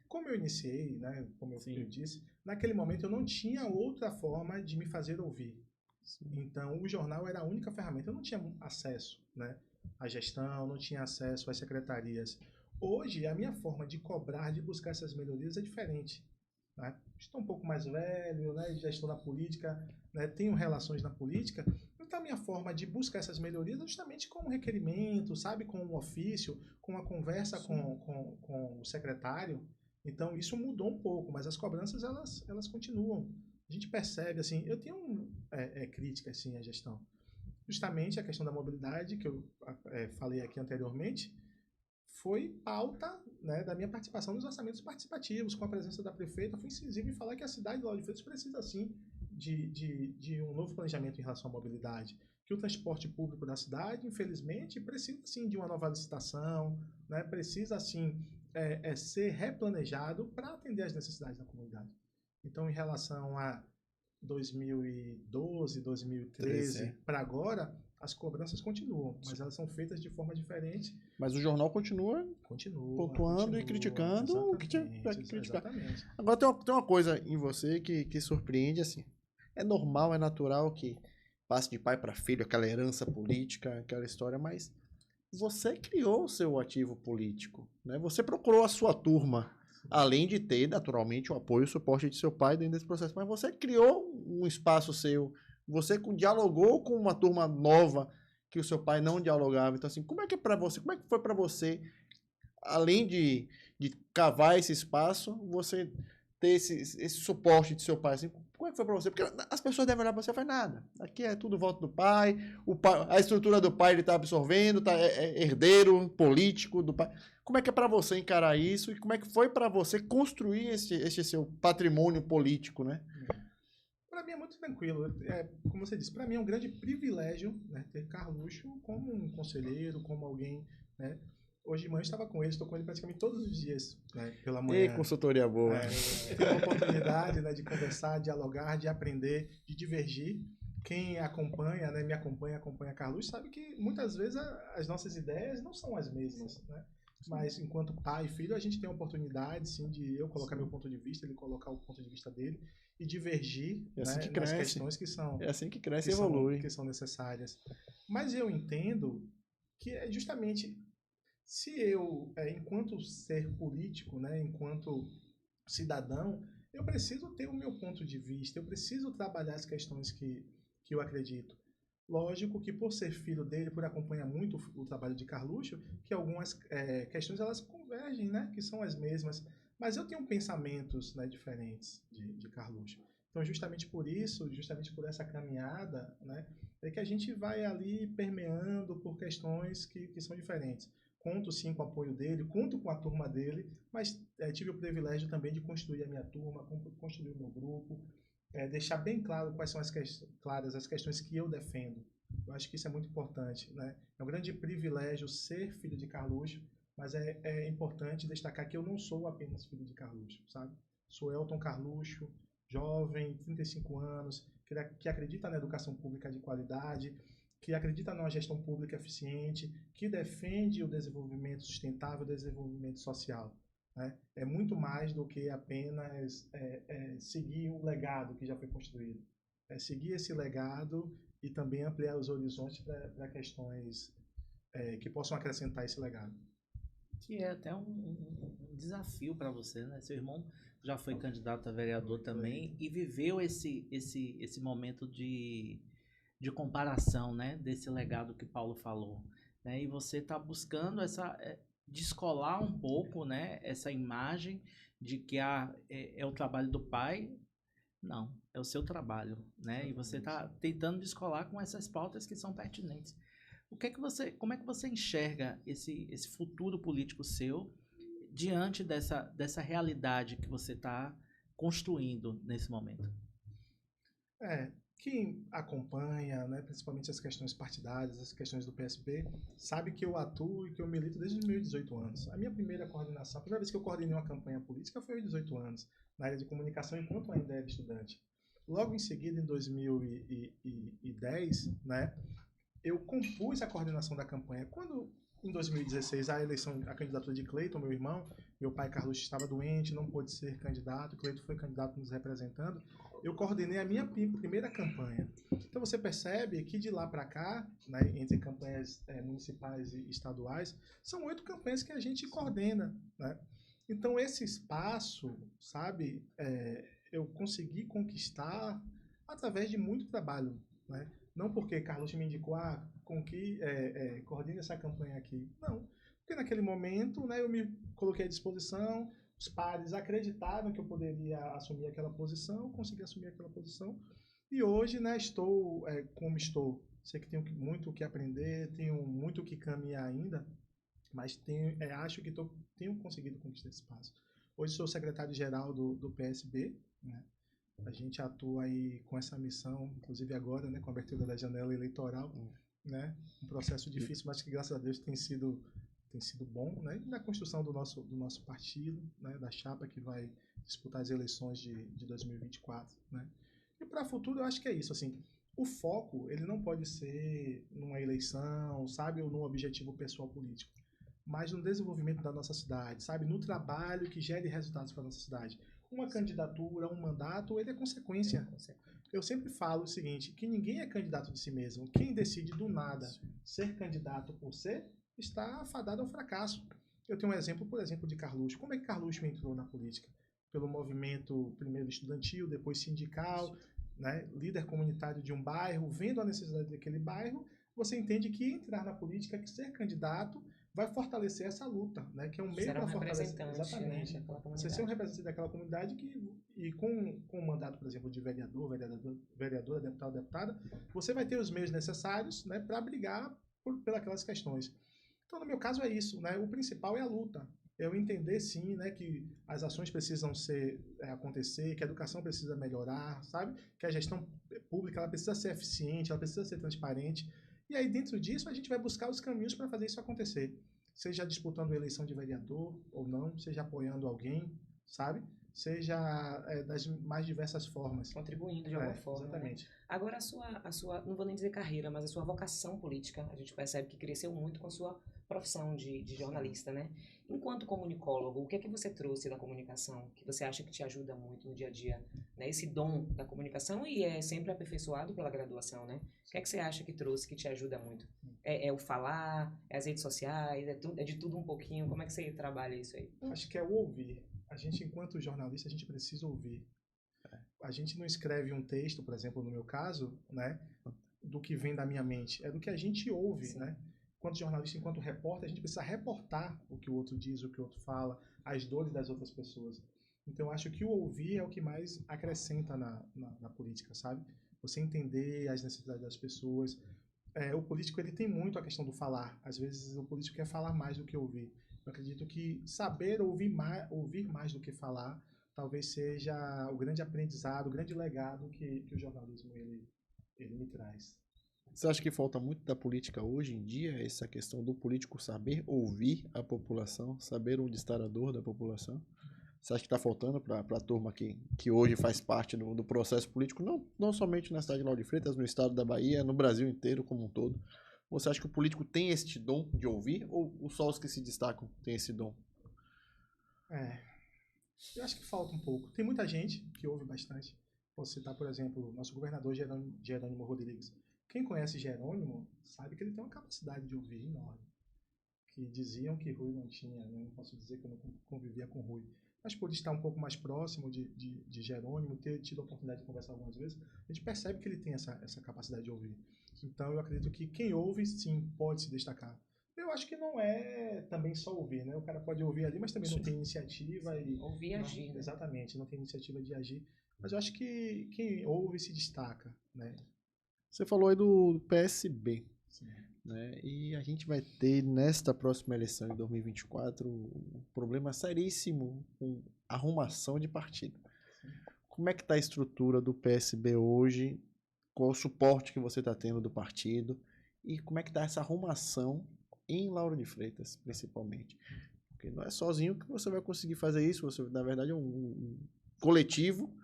Como eu iniciei, né, como eu disse, naquele momento eu não tinha outra forma de me fazer ouvir. Sim. Então o jornal era a única ferramenta. Eu não tinha acesso, né, à gestão, não tinha acesso às secretarias. Hoje a minha forma de cobrar, de buscar essas melhorias é diferente. Né? Estou um pouco mais velho, né, já estou na política, né, tenho relações na política. Então, a minha forma de buscar essas melhorias é justamente com um requerimento, sabe? Com um ofício, com uma conversa com o secretário. Então, isso mudou um pouco, mas as cobranças, elas continuam. A gente percebe, assim, eu tenho crítica, assim, à gestão. Justamente a questão da mobilidade, que eu falei aqui anteriormente, foi pauta, né, da minha participação nos orçamentos participativos, com a presença da prefeita. Fui incisivo em falar que a cidade de Lauro de Freitas precisa, sim, de um novo planejamento em relação à mobilidade, que o transporte público da cidade, infelizmente, precisa sim de uma nova licitação, né? Precisa sim ser replanejado para atender às necessidades da comunidade. Então, em relação a 2012, 2013 para agora, as cobranças continuam, mas elas são feitas de forma diferente. Mas o jornal continua pontuando e criticando o que tiver que criticar. Exatamente. Agora tem uma coisa em você que surpreende, assim. É normal, é natural que passe de pai para filho, aquela herança política, aquela história, mas você criou o seu ativo político, né? Você procurou a sua turma, além de ter, naturalmente, o apoio e o suporte de seu pai dentro desse processo, mas você criou um espaço seu, você dialogou com uma turma nova que o seu pai não dialogava. Então, assim, como é que foi para você, além de cavar esse espaço, você ter esse suporte de seu pai, assim, como é que foi para você? Porque as pessoas devem olhar para você e falar, nada, aqui é tudo voto do pai, a estrutura do pai ele está absorvendo, é herdeiro político do pai. Como é que é para você encarar isso e como é que foi para você construir esse seu patrimônio político, né? Para mim é muito tranquilo. Como você disse, para mim é um grande privilégio, né, ter Carluxo como um conselheiro, como alguém, né? Hoje de manhã eu estava com ele, estou com ele praticamente todos os dias, né, pela manhã. E consultoria boa. Tenho a oportunidade, né, de conversar, dialogar, de aprender, de divergir. Quem acompanha, né, acompanha Carluxo, sabe que muitas vezes as nossas ideias não são as mesmas, né? Mas enquanto pai e filho, a gente tem a oportunidade, sim, de eu colocar meu ponto de vista, ele colocar o ponto de vista dele e divergir, É assim né, que nas cresce. questões que são, É assim que cresce e evolui. que são necessárias. Mas eu entendo que é justamente se eu, enquanto ser político, né, enquanto cidadão, eu preciso ter o meu ponto de vista, eu preciso trabalhar as questões que eu acredito. Lógico que por ser filho dele, por acompanhar muito o trabalho de Carluxo, que algumas questões elas convergem, né, que são as mesmas, mas eu tenho pensamentos, né, diferentes de Carluxo. Então, justamente por isso, justamente por essa caminhada, né, é que a gente vai ali permeando por questões que são diferentes. Conto sim com o apoio dele, conto com a turma dele, mas tive o privilégio também de construir a minha turma, construir o meu grupo, deixar bem claro quais são claras as questões que eu defendo. Eu acho que isso é muito importante, né? É um grande privilégio ser filho de Carluxo, mas é importante destacar que eu não sou apenas filho de Carluxo, sabe? Sou Elton Carluxo, jovem, 35 anos, que acredita na educação pública de qualidade, que acredita numa gestão pública eficiente, que defende o desenvolvimento sustentável, o desenvolvimento social. Né? É muito mais do que apenas seguir o legado que já foi construído. É seguir esse legado e também ampliar os horizontes para questões que possam acrescentar esse legado. Que é até um desafio para você, né? Seu irmão já foi candidato a vereador também e viveu esse momento de comparação, né? Desse legado que Paulo falou. Né? E você está buscando descolar um pouco, né? Essa imagem de que é o trabalho do pai. Não, é o seu trabalho, né? E você está tentando descolar com essas pautas que são pertinentes. Como é que você enxerga esse futuro político seu diante dessa realidade que você está construindo nesse momento? Quem acompanha, né, principalmente as questões partidárias, as questões do PSB, sabe que eu atuo e que eu milito desde os meus 18 anos. A minha primeira coordenação, a primeira vez que eu coordenei uma campanha política foi aos 18 anos, na área de comunicação, enquanto ainda era estudante. Logo em seguida, em 2010, né, eu compus a coordenação da campanha. Quando, em 2016, a candidatura de Cleiton, meu irmão, meu pai Carlos estava doente, não pôde ser candidato, Cleiton foi candidato nos representando, eu coordenei a minha primeira campanha. Então você percebe que de lá para cá, né, entre campanhas municipais e estaduais, são 8 campanhas que a gente coordena, né? Então esse espaço, sabe, eu consegui conquistar através de muito trabalho, né? Não porque Carlos me indicou, coordene essa campanha aqui. Não, porque naquele momento, né, eu me coloquei à disposição, os pares acreditavam que eu poderia assumir aquela posição, consegui assumir aquela posição. E hoje, né, estou como estou. Sei que tenho muito o que aprender, tenho muito o que caminhar ainda, mas acho que tenho conseguido conquistar esse espaço. Hoje sou secretário-geral do PSB, né? A gente atua aí com essa missão, inclusive agora, né, com a abertura da janela eleitoral, né? Um processo difícil, mas que graças a Deus tem sido bom, né? Na construção do nosso partido, né? Da chapa que vai disputar as eleições de 2024, né? E para o futuro eu acho que é isso, assim, o foco ele não pode ser numa eleição, sabe, ou num objetivo pessoal político, mas no desenvolvimento da nossa cidade, sabe, no trabalho que gere resultados para a nossa cidade. Uma candidatura, um mandato, ele é consequência. Eu sempre falo o seguinte, que ninguém é candidato de si mesmo. Quem decide do nada ser candidato por ser, está afadado ao fracasso. Eu tenho um exemplo, por exemplo, de Carluxo. Como é que Carluxo entrou na política? Pelo movimento primeiro estudantil, depois sindical, né? Líder comunitário de um bairro, vendo a necessidade daquele bairro, você entende que entrar na política, que ser candidato, vai fortalecer essa luta, né? Que é um meio para fortalecer. Exatamente. Né, você ser um representante daquela comunidade e com o mandato, por exemplo, de vereadora, deputada, você vai ter os meios necessários, né, para brigar pelas questões. Então, no meu caso é isso, né? O principal é a luta. Eu entender sim, né, que as ações precisam acontecer, que a educação precisa melhorar, sabe? Que a gestão pública ela precisa ser eficiente, ela precisa ser transparente. E aí, dentro disso, a gente vai buscar os caminhos para fazer isso acontecer. Seja disputando a eleição de vereador ou não, seja apoiando alguém, sabe? seja das mais diversas formas. Contribuindo de alguma forma. Exatamente. Né? Agora, a sua, não vou nem dizer carreira, mas a sua vocação política, a gente percebe que cresceu muito com a sua profissão de jornalista, né? Enquanto comunicólogo, o que é que você trouxe da comunicação que você acha que te ajuda muito no dia a dia? Né? Esse dom da comunicação e é sempre aperfeiçoado pela graduação, né? O que é que você acha que trouxe, que te ajuda muito? É o falar, é as redes sociais, é de tudo um pouquinho? Como é que você trabalha isso aí? Acho que é o ouvir. A gente, enquanto jornalista, a gente precisa ouvir. A gente não escreve um texto, por exemplo, no meu caso, né, do que vem da minha mente. É do que a gente ouve, Sim. né? Enquanto jornalista, enquanto repórter, a gente precisa reportar o que o outro diz, o que o outro fala, as dores das outras pessoas. Então, eu acho que o ouvir é o que mais acrescenta na política, sabe? Você entender as necessidades das pessoas. O político, ele tem muito a questão do falar. Às vezes, o político quer falar mais do que ouvir. Eu acredito que saber ouvir mais do que falar talvez seja o grande aprendizado, o grande legado que o jornalismo ele me traz. Você acha que falta muito da política hoje em dia, essa questão do político saber ouvir a população, saber onde está a dor da população? Você acha que está faltando para a turma que hoje faz parte do processo político, não somente na cidade de Lauro de Freitas, no estado da Bahia, no Brasil inteiro como um todo? Você acha que o político tem este dom de ouvir ou só os que se destacam têm esse dom? Eu acho que falta um pouco. Tem muita gente que ouve bastante. Posso citar, por exemplo, o nosso governador Jerônimo Rodrigues. Quem conhece Jerônimo sabe que ele tem uma capacidade de ouvir enorme. Que diziam que Rui não tinha, né? Não posso dizer que eu não convivia com Rui. Mas por estar um pouco mais próximo de Jerônimo, ter tido a oportunidade de conversar algumas vezes, a gente percebe que ele tem essa capacidade de ouvir. Então eu acredito que quem ouve, sim, pode se destacar. Eu acho que não é também só ouvir, né? O cara pode ouvir ali, mas também não tem iniciativa. Ouvir e agir. Né? Exatamente, não tem iniciativa de agir. Mas eu acho que quem ouve se destaca, né? Você falou aí do PSB. Sim. Né? E a gente vai ter, nesta próxima eleição de 2024, um problema seríssimo com arrumação de partido. Sim. Como é que está a estrutura do PSB hoje? Qual o suporte que você está tendo do partido? E como é que está essa arrumação em Lauro de Freitas, principalmente? Porque não é sozinho que você vai conseguir fazer isso. Você, na verdade, é um coletivo.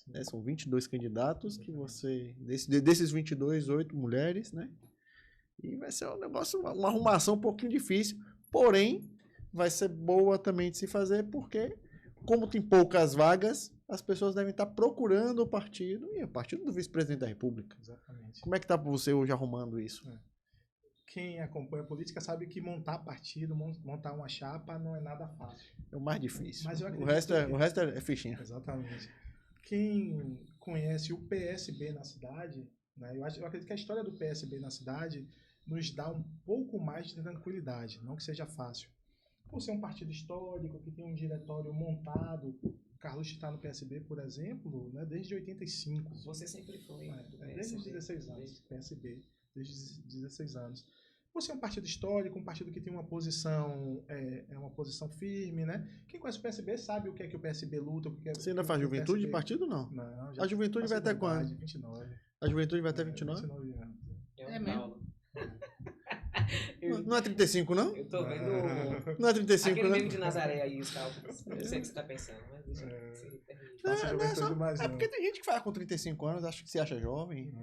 Né? São 22 candidatos que você... Desses 22, 8 mulheres, né? E vai ser um negócio, uma arrumação um pouquinho difícil, porém, vai ser boa também de se fazer, porque, como tem poucas vagas, as pessoas devem estar procurando o partido, e o partido do vice-presidente da República. Exatamente. Como é que está você hoje arrumando isso? Quem acompanha a política sabe que montar partido, montar uma chapa não é nada fácil. É o mais difícil. Mas o resto é fichinha. Exatamente. Quem conhece o PSB na cidade, né, eu acredito que a história do PSB na cidade nos dá um pouco mais de tranquilidade, não que seja fácil. Por ser um partido histórico, que tem um diretório montado, o Carlos está no PSB, por exemplo, né, desde 85. Você sempre foi. Desde os 16 anos, PSB, desde os 16 anos. Por ser um partido histórico, um partido que tem uma posição, uma posição firme, né? Quem conhece o PSB sabe o que é que o PSB luta. Você ainda faz juventude de partido, não? Não. A juventude vai até quando? 29. A juventude vai até 29? 29 anos. É mesmo? Não é 35, não? Eu tô vendo. Não é 35, aquele não? meme de Nazaré aí, os cálculos. Eu sei o que você tá pensando, mas deixa é porque tem gente que faz com 35 anos, acha que se acha jovem.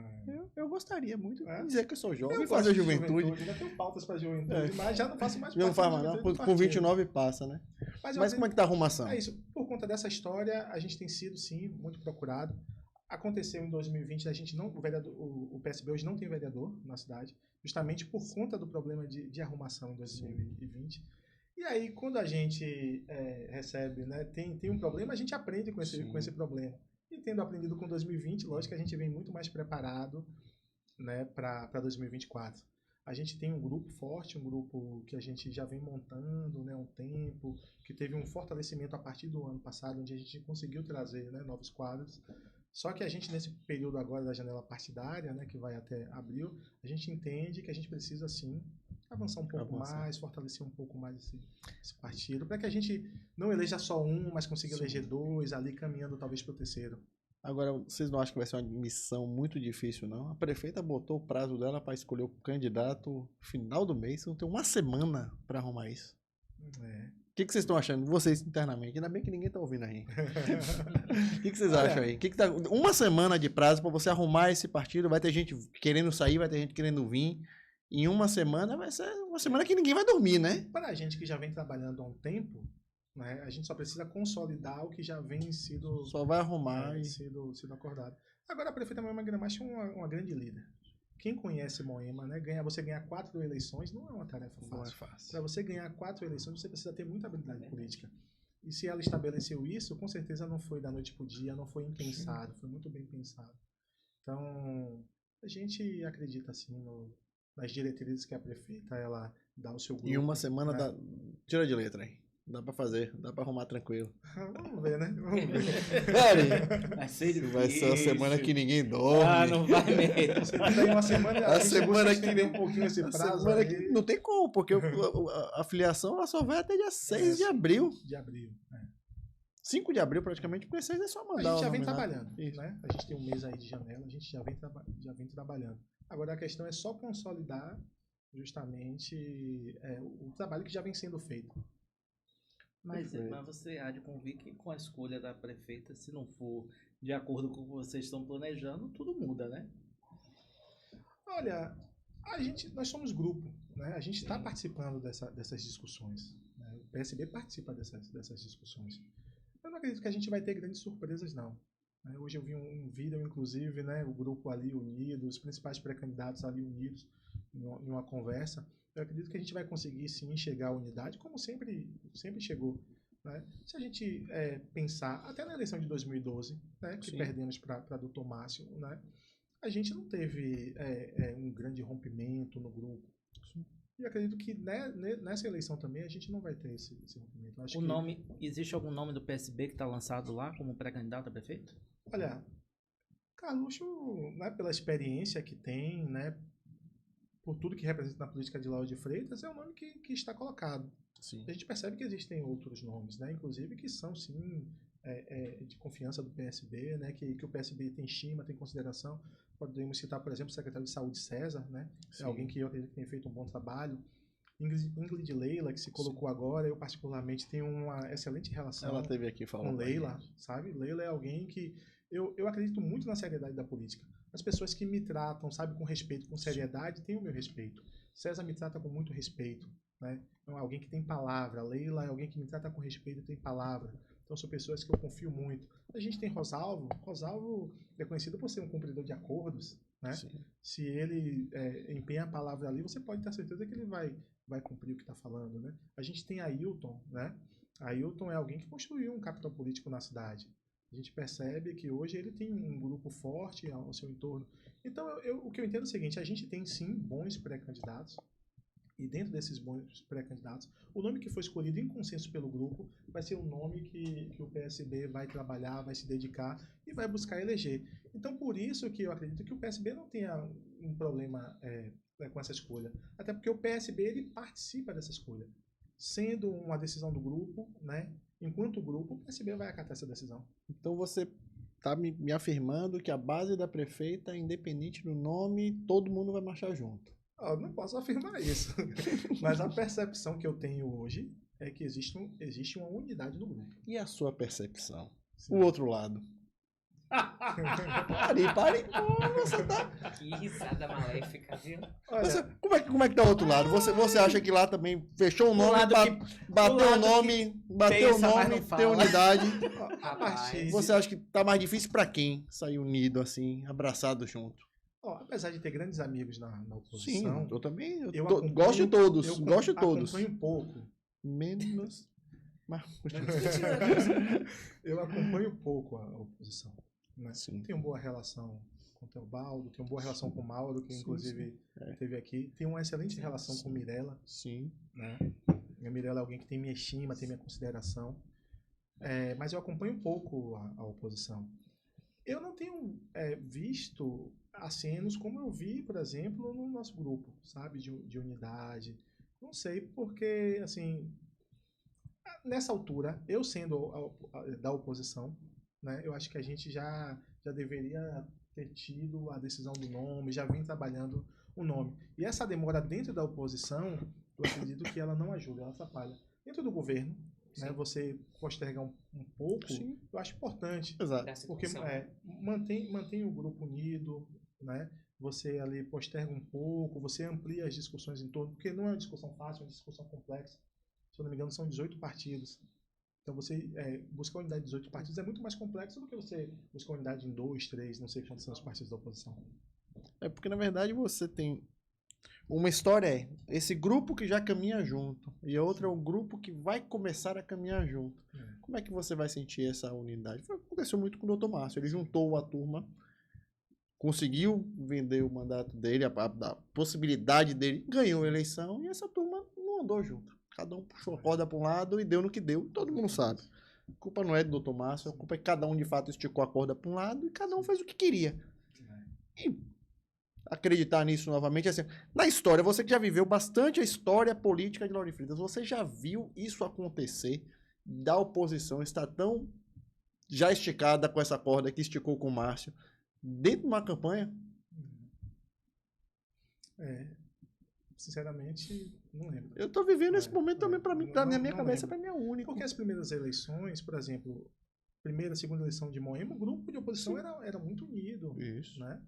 Eu gostaria muito de dizer que eu sou jovem e fazer juventude. Ainda tenho pautas para juventude, mas já não faço mais parte. Não faz mais, não. Com 29 passa, né? Mas como é que tá a arrumação? É isso. Por conta dessa história, a gente tem sido, sim, muito procurado. Aconteceu em 2020, o PSB hoje não tem vereador na cidade, justamente por conta do problema de arrumação em 2020. E aí, quando a gente recebe, né, tem um problema, a gente aprende com esse problema. E tendo aprendido com 2020, lógico que a gente vem muito mais preparado, né, para 2024. A gente tem um grupo forte, um grupo que a gente já vem montando, né, há um tempo, que teve um fortalecimento a partir do ano passado, onde a gente conseguiu trazer, né, novos quadros. Só que a gente, nesse período agora da janela partidária, né, que vai até abril, a gente entende que a gente precisa, sim, avançar um pouco mais, fortalecer um pouco mais esse partido, para que a gente não eleja só um, mas consiga eleger dois, ali caminhando talvez para o terceiro. Agora, vocês não acham que vai ser uma missão muito difícil, não? A prefeita botou o prazo dela para escolher o candidato no final do mês, não tem uma semana para arrumar isso. que vocês estão achando? Vocês internamente. Ainda bem que ninguém tá ouvindo aí. O que vocês acham aí? Uma semana de prazo para você arrumar esse partido. Vai ter gente querendo sair, vai ter gente querendo vir. Em uma semana vai ser uma semana que ninguém vai dormir, né? Para a gente que já vem trabalhando há um tempo, né, a gente só precisa consolidar o que já vem sido... Só vai arrumar sido acordado. Agora, a prefeita Moema Gramacho é uma grande líder. Quem conhece Moema, né, você ganhar 4 eleições não é uma tarefa fácil. Não é fácil. Para você ganhar 4 eleições, você precisa ter muita habilidade política. E se ela estabeleceu isso, com certeza não foi da noite para o dia, não foi impensado, foi muito bem pensado. Então, a gente acredita assim nas diretrizes que a prefeita ela dá ao seu grupo. Em uma semana, né? Tira de letra aí. Dá pra fazer, dá pra arrumar tranquilo. Vamos ver, né? Vamos ver. Vai ser difícil. Vai ser uma semana que ninguém dorme. Ah, não vai mesmo. Você tem uma semana, A semana que estender um pouquinho esse prazo. Aí... Não tem como, porque a filiação ela só vai até dia 6 de abril. De abril, 5 de abril, praticamente, porque 6 é só mandar. A gente já vem nominado. trabalhando, né? A gente tem um mês aí de janela, a gente já vem trabalhando. Agora a questão é só consolidar justamente o trabalho que já vem sendo feito. Mas você há de convir que com a escolha da prefeita, se não for de acordo com o que vocês estão planejando, tudo muda, né? Olha, nós somos grupo, né? A gente está participando dessas discussões. Né? O PSB participa dessas discussões. Eu não acredito que a gente vai ter grandes surpresas, não. Hoje eu vi um vídeo, inclusive, né? O grupo ali unido, os principais pré-candidatos ali unidos em uma conversa. Eu acredito que a gente vai conseguir, sim, chegar à unidade, como sempre chegou. Né? Se a gente pensar, até na eleição de 2012, né, que perdemos para Dr. Márcio, né, a gente não teve um grande rompimento no grupo. Sim. E acredito que nessa eleição também a gente não vai ter esse rompimento. Existe algum nome do PSB que está lançado lá como pré-candidato a prefeito? Olha, Carluxo, né, pela experiência que tem, né, por tudo que representa na política de Lauro de Freitas, é um nome que está colocado. Sim. A gente percebe que existem outros nomes, né? Inclusive que são, sim, de confiança do PSB, né? Que o PSB tem estima, tem consideração. Podemos citar, por exemplo, o secretário de Saúde César, né? É alguém que eu acredito que tem feito um bom trabalho. Ingrid Leila, que se colocou agora, eu particularmente tenho uma excelente relação Ela teve aqui falando com Leila, sabe? Leila é alguém que eu acredito muito na seriedade da política. As pessoas que me tratam, sabe, com respeito, com seriedade, têm o meu respeito. César me trata com muito respeito, né? Então, é alguém que tem palavra. Leila é alguém que me trata com respeito e tem palavra. Então, são pessoas que eu confio muito. A gente tem Rosalvo. Rosalvo é conhecido por ser um cumpridor de acordos, né? Se ele empenha a palavra ali, você pode ter certeza que ele vai cumprir o que está falando, né? A gente tem Ailton, né? Ailton é alguém que construiu um capital político na cidade. A gente percebe que hoje ele tem um grupo forte ao seu entorno. Então, o que eu entendo é o seguinte, a gente tem, sim, bons pré-candidatos, e dentro desses bons pré-candidatos, o nome que foi escolhido em consenso pelo grupo vai ser o nome que o PSB vai trabalhar, vai se dedicar e vai buscar eleger. Então, por isso que eu acredito que o PSB não tenha um problema com essa escolha. Até porque o PSB ele participa dessa escolha. Sendo uma decisão do grupo, né? Enquanto grupo, o PSB vai acatar essa decisão. Então você está me afirmando que a base da prefeita, independente do nome, todo mundo vai marchar junto. Eu não posso afirmar isso. Mas a percepção que eu tenho hoje é que existe uma unidade no grupo. E a sua percepção? Sim. O outro lado. Pare, você tá... Que risada maléfica, viu? Olha, como é que tá o outro lado? Você acha que lá também fechou o nome, bateu o nome, tem unidade? Rapaz. Você acha que tá mais difícil pra quem sair unido assim, abraçado junto? Apesar de ter grandes amigos na oposição... Sim, eu também. Gosto de todos. Acompanho um pouco. Menos... Eu acompanho pouco a oposição. Né? Sim. Tenho boa relação com o Teobaldo, tenho boa relação com o Mauro, que inclusive esteve aqui. Tenho uma excelente relação com Mirella. Sim. Né? A Mirella é alguém que tem minha estima, tem minha consideração. Mas eu acompanho pouco a oposição. Eu não tenho visto acenos como eu vi, por exemplo, no nosso grupo, sabe? De unidade. Não sei, porque, assim... Nessa altura, eu sendo da oposição, né, eu acho que a gente já deveria ter tido a decisão do nome, já vem trabalhando o nome. E essa demora dentro da oposição, eu acredito que ela não ajuda, ela atrapalha. dentro do governo, né, você postergar um pouco, Sim. eu acho importante. Exato. Porque mantém o grupo unido, né? Você ali posterga um pouco, você amplia as discussões em torno, porque não é uma discussão fácil, é uma discussão complexa. Se eu não me engano, são 18 partidos. Então, você buscar a unidade de 18 partidos é muito mais complexo do que você buscar a unidade em 2, 3, não sei quantos são os partidos da oposição. É porque, na verdade, você tem... Uma história esse grupo que já caminha junto, e a outra é o grupo que vai começar a caminhar junto. Como é que você vai sentir essa unidade? Aconteceu muito com o Dr. Márcio. Ele juntou a turma, conseguiu vender o mandato dele, a possibilidade dele, ganhou a eleição, e essa turma não andou junto. Cada um puxou a corda para um lado e deu no que deu. Todo mundo sabe. A culpa não é do Dr. Márcio, a culpa é que cada um de fato esticou a corda para um lado e cada um fez o que queria. E acreditar nisso novamente, assim, na história, você que já viveu bastante a história política de Lauro de Freitas, você já viu isso acontecer, da oposição estar tão já esticada com essa corda que esticou com o Márcio, dentro de uma campanha? Sinceramente, não lembro. Eu tô vivendo esse momento também, pra mim, na minha cabeça, lembro. pra mim é único. Porque as primeiras eleições, por exemplo, primeira, segunda eleição de Moema, o grupo de oposição era muito unido. Isso. Né?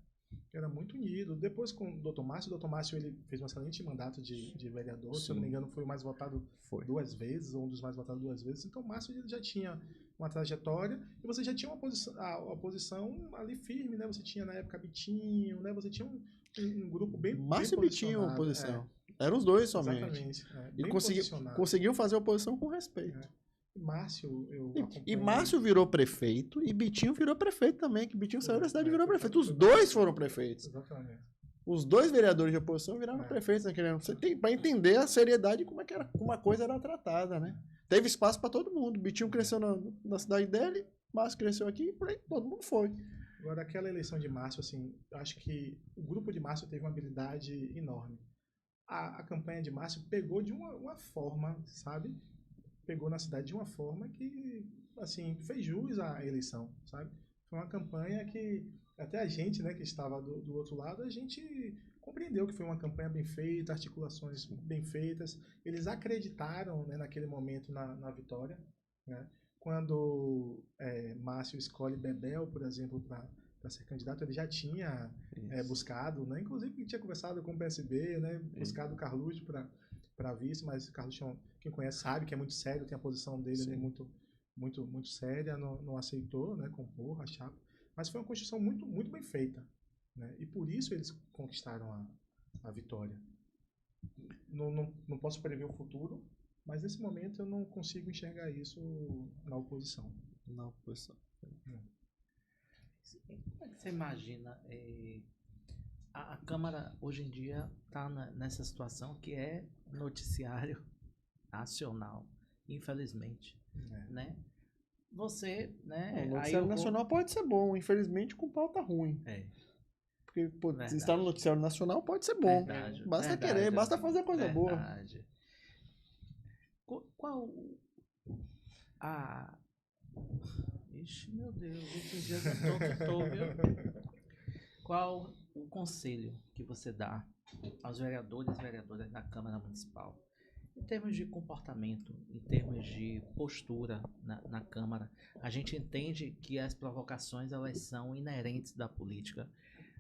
Era muito unido. Depois com o Dr. Márcio ele fez um excelente mandato de vereador. Sim. Se eu não me engano, foi o mais votado 2 vezes, ou um dos mais votados 2 vezes. Então o Márcio ele já tinha uma trajetória e você já tinha a oposição ali firme, né? Você tinha na época Bitinho, né? Você tinha um grupo bem Márcio bem e Bitinho, posicionado. oposição. Eram os dois somente. Exatamente. E conseguiu fazer a oposição com respeito. Márcio, E Márcio virou prefeito e Bitinho virou prefeito também, que Bitinho saiu da cidade e virou prefeito. Os dois foram prefeitos. Exatamente. Os dois vereadores de oposição viraram prefeitos naquele ano. Você tem para entender a seriedade como uma coisa era tratada, né? Teve espaço para todo mundo. Bitinho cresceu na cidade dele, Márcio cresceu aqui, por aí todo mundo foi. Agora, aquela eleição de Márcio, assim, eu acho que o grupo de Márcio teve uma habilidade enorme. A campanha de Márcio pegou de uma forma, sabe? Pegou na cidade de uma forma que, assim, fez jus à eleição, sabe? Foi uma campanha que até a gente, né, que estava do outro lado, a gente compreendeu que foi uma campanha bem feita, articulações bem feitas. Eles acreditaram, né, naquele momento na vitória, né? Quando Márcio escolhe Bebel, por exemplo, para ser candidato, ele já tinha buscado, né? Inclusive tinha conversado com o PSB, né? Buscado o Carluxo para vice, mas o Carluxo, quem conhece sabe que é muito sério, tem a posição dele, né, muito séria, não aceitou, né, compor a chapa, mas foi uma construção muito, muito bem feita, né? E por isso eles conquistaram a vitória. Não posso prever o futuro, mas nesse momento eu não consigo enxergar isso na oposição. Na oposição. Como é que você imagina? A Câmara hoje em dia está nessa situação que é noticiário nacional, infelizmente, né? Você, né? O noticiário nacional pode ser bom, infelizmente com pauta ruim. Porque se estar no noticiário nacional pode ser bom. Basta querer, basta fazer coisa boa. Qual Ixi, meu Deus, esses dias eu tô, viu? Qual o conselho que você dá aos vereadores e vereadoras da Câmara Municipal em termos de comportamento, em termos de postura na Câmara? A gente entende que as provocações elas são inerentes da política,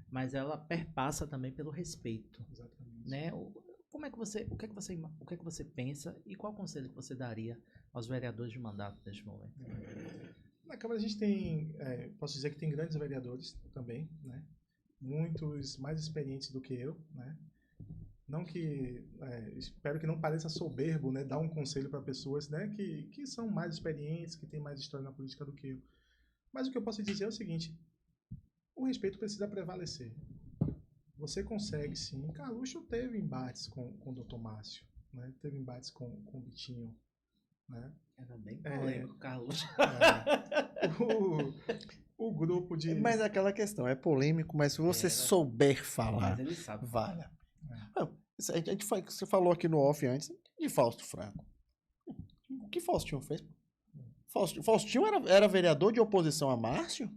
mas ela perpassa também pelo respeito. Exatamente. Né? O que é que você pensa e qual conselho que você daria aos vereadores de mandato neste momento? Na Câmara a gente tem, posso dizer que tem grandes vereadores também, né? Muitos mais experientes do que eu, né? Não que, espero que não pareça soberbo, né? Dar um conselho para pessoas, né? Que são mais experientes, que têm mais história na política do que eu. Mas o que eu posso dizer é o seguinte: o respeito precisa prevalecer. Você consegue, sim. Carluxo teve embates com o Dr. Márcio, né? Teve embates com o Bitinho, né? Era bem polêmico, Carluxo. O grupo de... Mas é aquela questão, é polêmico, mas se você souber falar, mas ele sabe. vale. Você falou aqui no off antes de Fausto Franco. O que Faustinho fez? Faustinho era vereador de oposição a Márcio?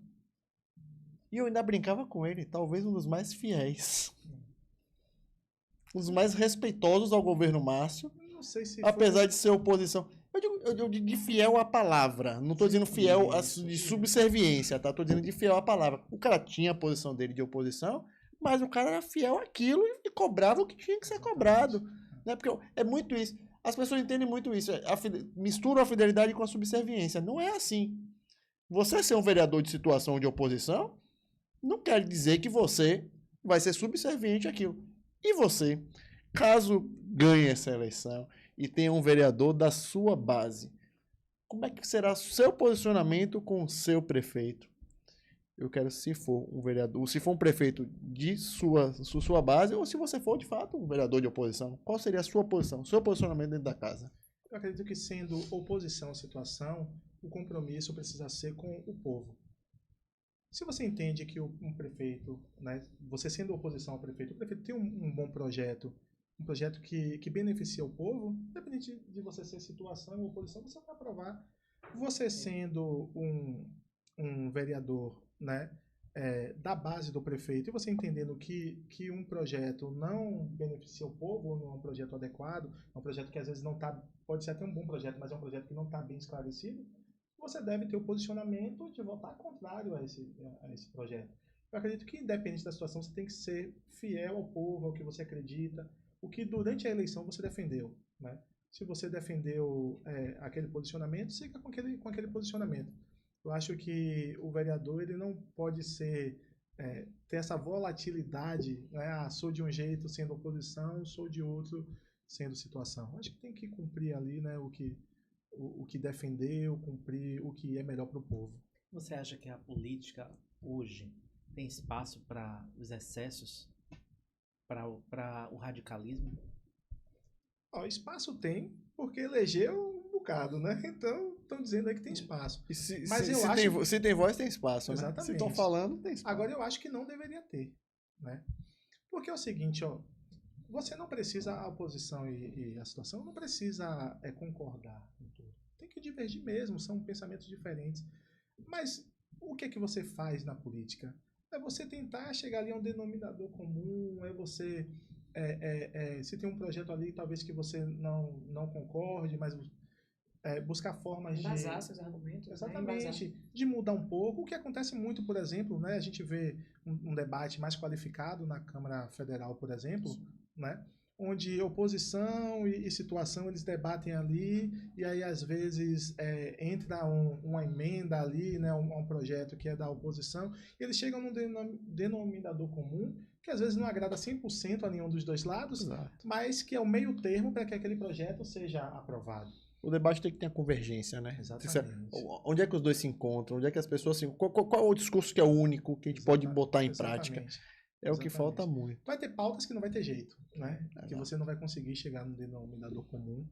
E eu ainda brincava com ele, talvez um dos mais fiéis. Um dos mais respeitosos ao governo Márcio. não sei se apesar de ser oposição. Eu digo de fiel à palavra. Não estou dizendo fiel de subserviência, tá? Estou dizendo de fiel à palavra. O cara tinha a posição dele de oposição, mas o cara era fiel àquilo e cobrava o que tinha que ser cobrado. Né? Porque é muito isso. As pessoas entendem muito isso. Misturam a fidelidade com a subserviência. Não é assim. Você ser um vereador de situação de oposição não quer dizer que você vai ser subserviente àquilo. E você, caso ganhe essa eleição e tenha um vereador da sua base, como é que será o seu posicionamento com o seu prefeito? Eu quero, se for um vereador, se for um prefeito de sua base, ou se você for, de fato, um vereador de oposição, qual seria a sua posição, o seu posicionamento dentro da casa? Eu acredito que, sendo oposição à situação, o compromisso precisa ser com o povo. Se você entende que um prefeito, né, você sendo oposição ao prefeito, o prefeito tem um bom projeto, um projeto que beneficia o povo, independente de você ser situação ou oposição, você vai aprovar. Você sendo um vereador, né, da base do prefeito, e você entendendo que um projeto não beneficia o povo, ou não é um projeto adequado, é um projeto que às vezes não está, pode ser até um bom projeto, mas é um projeto que não está bem esclarecido, você deve ter o posicionamento de votar contrário a esse projeto. Eu acredito que, independente da situação, você tem que ser fiel ao povo, ao que você acredita, o que durante a eleição você defendeu. Né? Se você defendeu aquele posicionamento, siga com aquele posicionamento. Eu acho que o vereador ele não pode ter essa volatilidade, né? Sou de um jeito sendo oposição, sou de outro sendo situação. Acho que tem que cumprir ali, né, o que defendeu, cumprir o que é melhor para o povo. Você acha que a política hoje tem espaço para os excessos, para o radicalismo? Ó, espaço tem, porque elegeu um bocado, né? Então, estão dizendo aí que tem espaço. Se tem voz, tem espaço, exatamente, né? Se estão falando, tem espaço. Agora, eu acho que não deveria ter, né? Porque é o seguinte, ó, você não precisa, a oposição e a situação não precisa concordar com tudo. Tem que divergir mesmo, são pensamentos diferentes. Mas o que é que você faz na política? É você tentar chegar ali a um denominador comum, é você... se tem um projeto ali, talvez que você não concorde, mas buscar formas de... Embasar seus argumentos. Exatamente, de mudar um pouco. O que acontece muito, por exemplo, né, a gente vê um debate mais qualificado na Câmara Federal, por exemplo, né, onde oposição e situação eles debatem ali, e aí às vezes entra uma emenda ali, né, um projeto que é da oposição, e eles chegam num denominador comum, que às vezes não agrada 100% a nenhum dos dois lados, exato, mas que é o meio termo para que aquele projeto seja aprovado. O debate tem que ter a convergência, né? Exatamente. Onde é que os dois se encontram? Onde é que as pessoas se... Qual é o discurso que é o único que a gente pode botar em prática? É o que falta muito. Vai ter pautas que não vai ter jeito, né? Que você não vai conseguir chegar no denominador comum.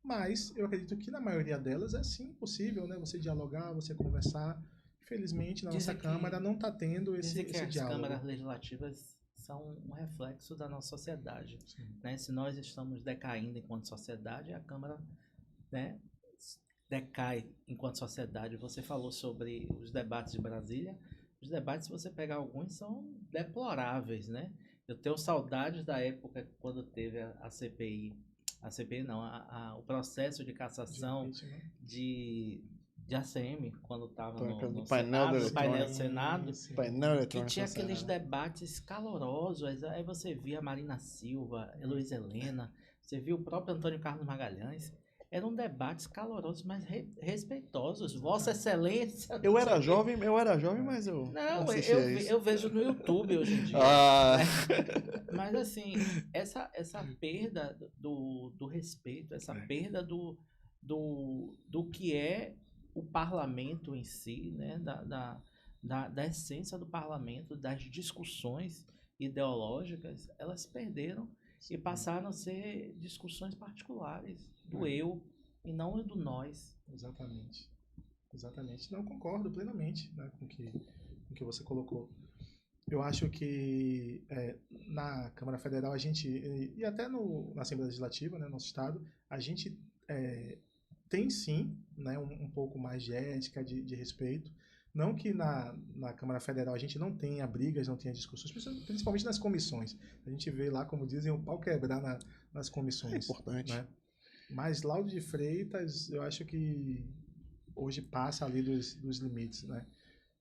Mas eu acredito que na maioria delas é sim possível, né? Você dialogar, você conversar. Infelizmente, na nossa Câmara não está tendo esse diálogo. As câmaras legislativas são um reflexo da nossa sociedade. Né? Se nós estamos decaindo enquanto sociedade, a Câmara, né, decai enquanto sociedade. Você falou sobre os debates de Brasília. Os debates, se você pegar alguns, são deploráveis, né? Eu tenho saudades da época quando teve a CPI. A CPI não, o processo de cassação de ACM, quando estava no painel do Senado, que tinha aqueles debates calorosos. Aí você via Marina Silva, Heloísa Helena, você via o próprio Antônio Carlos Magalhães. Eram debates calorosos, mas respeitosos. Vossa Excelência... Eu era jovem, mas eu... Não, eu vejo no YouTube hoje em dia. Mas, assim, essa perda do respeito, essa perda do que é o parlamento em si, né? Da essência do parlamento, das discussões ideológicas, elas perderam. E passaram a ser discussões particulares do eu e não do nós. Exatamente. Não, concordo plenamente, né, com o que você colocou. Eu acho que na Câmara Federal a gente, e até na Assembleia Legislativa, né, nosso estado, a gente tem sim, né, um pouco mais de ética, de respeito. Não que na Câmara Federal a gente não tenha brigas, não tenha discussões, principalmente nas comissões. A gente vê lá, como dizem, o pau quebrar nas comissões. É importante. Né? Mas Lauro de Freitas, eu acho que hoje passa ali dos limites, né?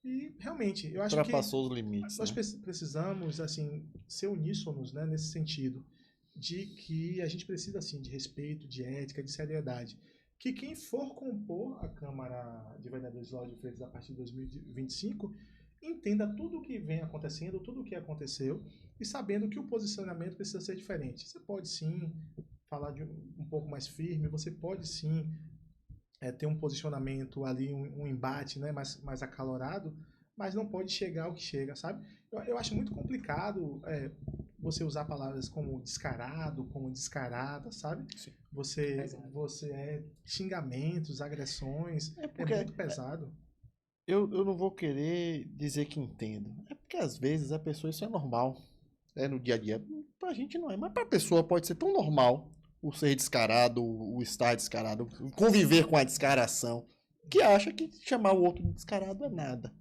E realmente, eu acho que ultrapassou os limites, nós né? precisamos, assim, ser uníssonos, né, nesse sentido, de que a gente precisa, assim, de respeito, de ética, de seriedade. Que quem for compor a Câmara de Vereadores Lauro de Freitas a partir de 2025 entenda tudo o que vem acontecendo, tudo o que aconteceu, e sabendo que o posicionamento precisa ser diferente. Você pode, sim, falar de um pouco mais firme, você pode, sim, ter um posicionamento ali, um embate, né, mais acalorado, mas não pode chegar ao que chega, sabe? Eu acho muito complicado você usar palavras como descarado, como descarada, sabe? Sim. Você xingamentos, agressões, é muito pesado. Eu não vou querer dizer que entendo. É porque às vezes a pessoa, isso é normal. No dia a dia. Pra gente não é, mas pra pessoa pode ser tão normal o ser descarado, o estar descarado, conviver com a descaração, que acha que chamar o outro de descarado é nada.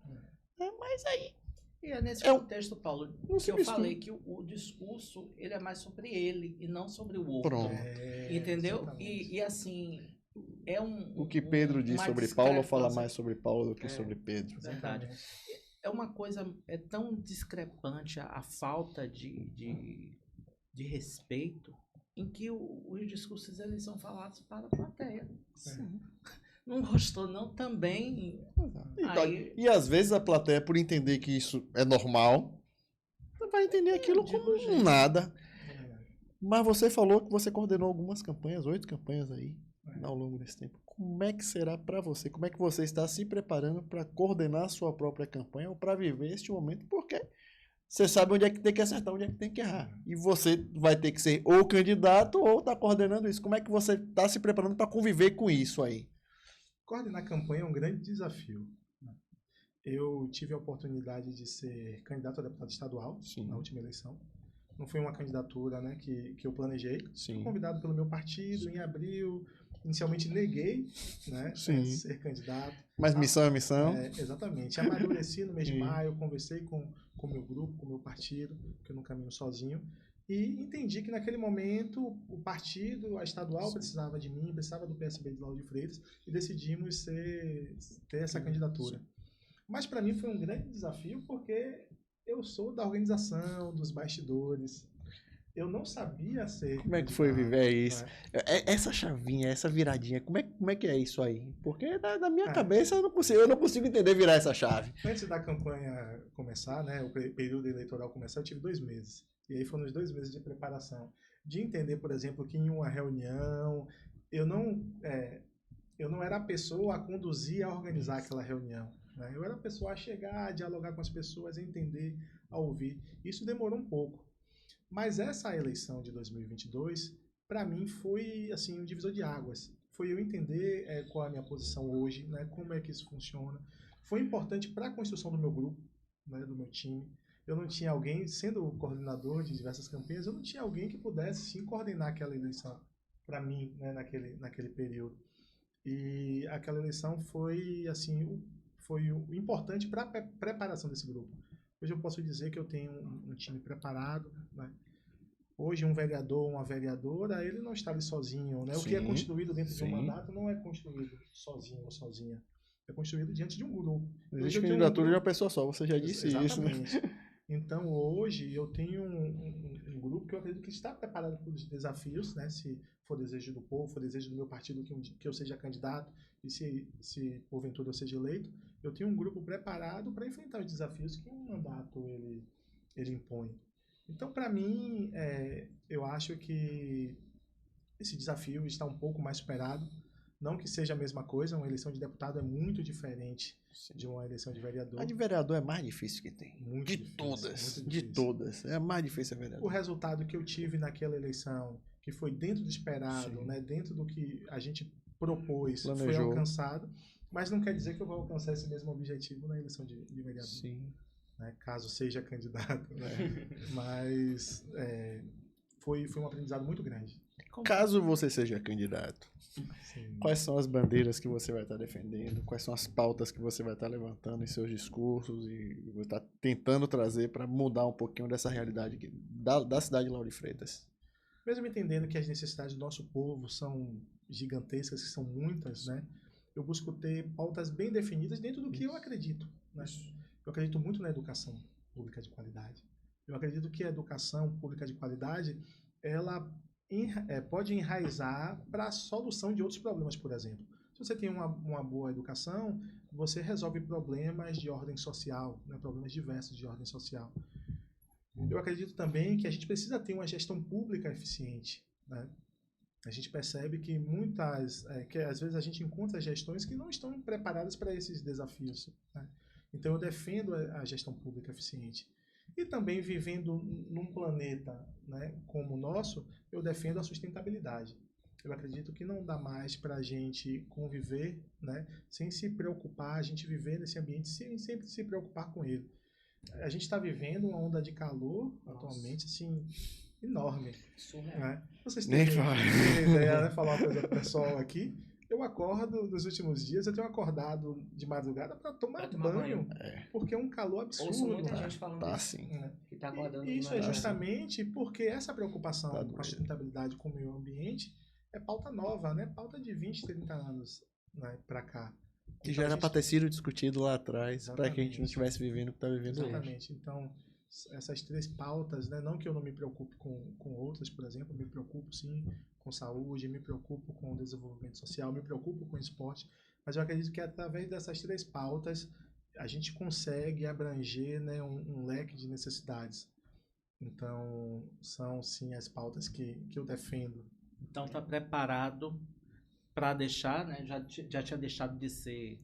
Mas aí. E é nesse contexto, Paulo, que eu falei que o discurso ele é mais sobre ele e não sobre o outro. Pronto. Entendeu? E assim, o que Pedro diz sobre Paulo fala mais sobre Paulo do que sobre Pedro. Verdade. É uma coisa, é tão discrepante a falta de respeito em que os discursos eles são falados para a plateia. Sim. Não gostou não também. E às vezes a plateia, por entender que isso é normal, vai entender aquilo como nada. Mas você falou que você coordenou algumas campanhas, 8 campanhas aí, ao longo desse tempo. Como é que será para você? Como é que você está se preparando para coordenar a sua própria campanha ou para viver este momento? Porque você sabe onde é que tem que acertar, onde é que tem que errar. E você vai ter que ser ou candidato ou tá coordenando isso. Como é que você está se preparando para conviver com isso aí? Coordenar a campanha é um grande desafio. Eu tive a oportunidade de ser candidato a deputado estadual na última eleição. Não foi uma candidatura, né, que eu planejei. Fui convidado pelo meu partido em abril. Inicialmente neguei, né, ser candidato. Mas missão é missão. Exatamente. Amadureci no mês de maio, conversei com o meu grupo, com o meu partido, que eu não caminho sozinho. E entendi que naquele momento o partido, a estadual, precisava de mim, precisava do PSB de Lauro de Freitas, e decidimos ter essa candidatura. Mas para mim foi um grande desafio, porque eu sou da organização, dos bastidores. Eu não sabia ser. Como é que foi viver isso? Essa chavinha, essa viradinha, como é que é isso aí? Porque da minha cabeça eu não consigo entender virar essa chave. Antes da campanha começar, né, o período eleitoral começar, eu tive 2 meses. E aí foram os 2 meses de preparação. De entender, por exemplo, que em uma reunião eu não era a pessoa a conduzir, a organizar aquela reunião. Né? Eu era a pessoa a chegar, a dialogar com as pessoas, a entender, a ouvir. Isso demorou um pouco. Mas essa eleição de 2022, para mim, foi assim, um divisor de águas. Foi eu entender qual é a minha posição hoje, né? Como é que isso funciona. Foi importante para a construção do meu grupo, né? Do meu time. Eu não tinha alguém, sendo o coordenador de diversas campanhas, eu não tinha alguém que pudesse sim coordenar aquela eleição para mim, né? naquele período. E aquela eleição foi assim, foi importante para a preparação desse grupo. Hoje eu posso dizer que eu tenho um time preparado, né? Hoje um vereador, uma vereadora, ele não está ali sozinho, né? O que é construído dentro de um mandato não é construído sozinho ou sozinha. É construído diante de um grupo. Existe candidatura de uma pessoa só, você já disse isso, né? Então hoje eu tenho um grupo que eu acredito que está preparado para os desafios, né? Se for desejo do povo, for desejo do meu partido que eu seja candidato e se porventura eu seja eleito, eu tenho um grupo preparado para enfrentar os desafios que um mandato ele impõe. Então, para mim, eu acho que esse desafio está um pouco mais superado. Não que seja a mesma coisa, uma eleição de deputado é muito diferente de uma eleição de vereador. A de vereador é mais difícil que tem. De todas. É a mais difícil a vereador. O resultado que eu tive naquela eleição, que foi dentro do esperado, né, dentro do que a gente propôs, foi alcançado. Mas não quer dizer que eu vou alcançar esse mesmo objetivo na eleição de vereador. Sim. Né, caso seja candidato. Né? Mas foi um aprendizado muito grande. Caso você seja candidato, quais são as bandeiras que você vai estar defendendo? Quais são as pautas que você vai estar levantando em seus discursos e vai estar tentando trazer para mudar um pouquinho dessa realidade da cidade de Lauro de Freitas? Mesmo entendendo que as necessidades do nosso povo são gigantescas, que são muitas, né? Eu busco ter pautas bem definidas dentro do que eu acredito, né? Eu acredito muito na educação pública de qualidade. Eu acredito que a educação pública de qualidade, ela pode enraizar para a solução de outros problemas, por exemplo. Se você tem uma boa educação, você resolve problemas de ordem social, né? Problemas diversos de ordem social. Eu acredito também que a gente precisa ter uma gestão pública eficiente, né? A gente percebe que que às vezes a gente encontra gestões que não estão preparadas para esses desafios, né? Então eu defendo a gestão pública eficiente. E também vivendo num planeta, né, como o nosso, eu defendo a sustentabilidade. Eu acredito que não dá mais para a gente conviver, né, sem se preocupar, a gente viver nesse ambiente sem sempre se preocupar com ele. A gente está vivendo uma onda de calor atualmente, assim, enorme. Né? Vocês têm ideia, né? Falar uma coisa pro pessoal aqui. Eu acordo nos últimos dias, eu tenho acordado de madrugada para tomar banho, porque é um calor absurdo. Ouço muita gente falando isso. Que tá acordando e isso é justamente porque essa preocupação com a doido. sustentabilidade com o meio ambiente é pauta nova, né? Pauta de 20, 30 anos, né, para cá. Que já era para ter sido discutido lá atrás, para que a gente não estivesse vivendo o que está vivendo hoje. Exatamente. Então, essas 3 pautas, né? Não que eu não me preocupe com outras, por exemplo, me preocupo sim com saúde, me preocupo com desenvolvimento social, me preocupo com esporte, mas eu acredito que através dessas 3 pautas a gente consegue abranger, né, um leque de necessidades. Então, são sim as pautas que eu defendo. Então está preparado para deixar, né? Já tinha deixado de ser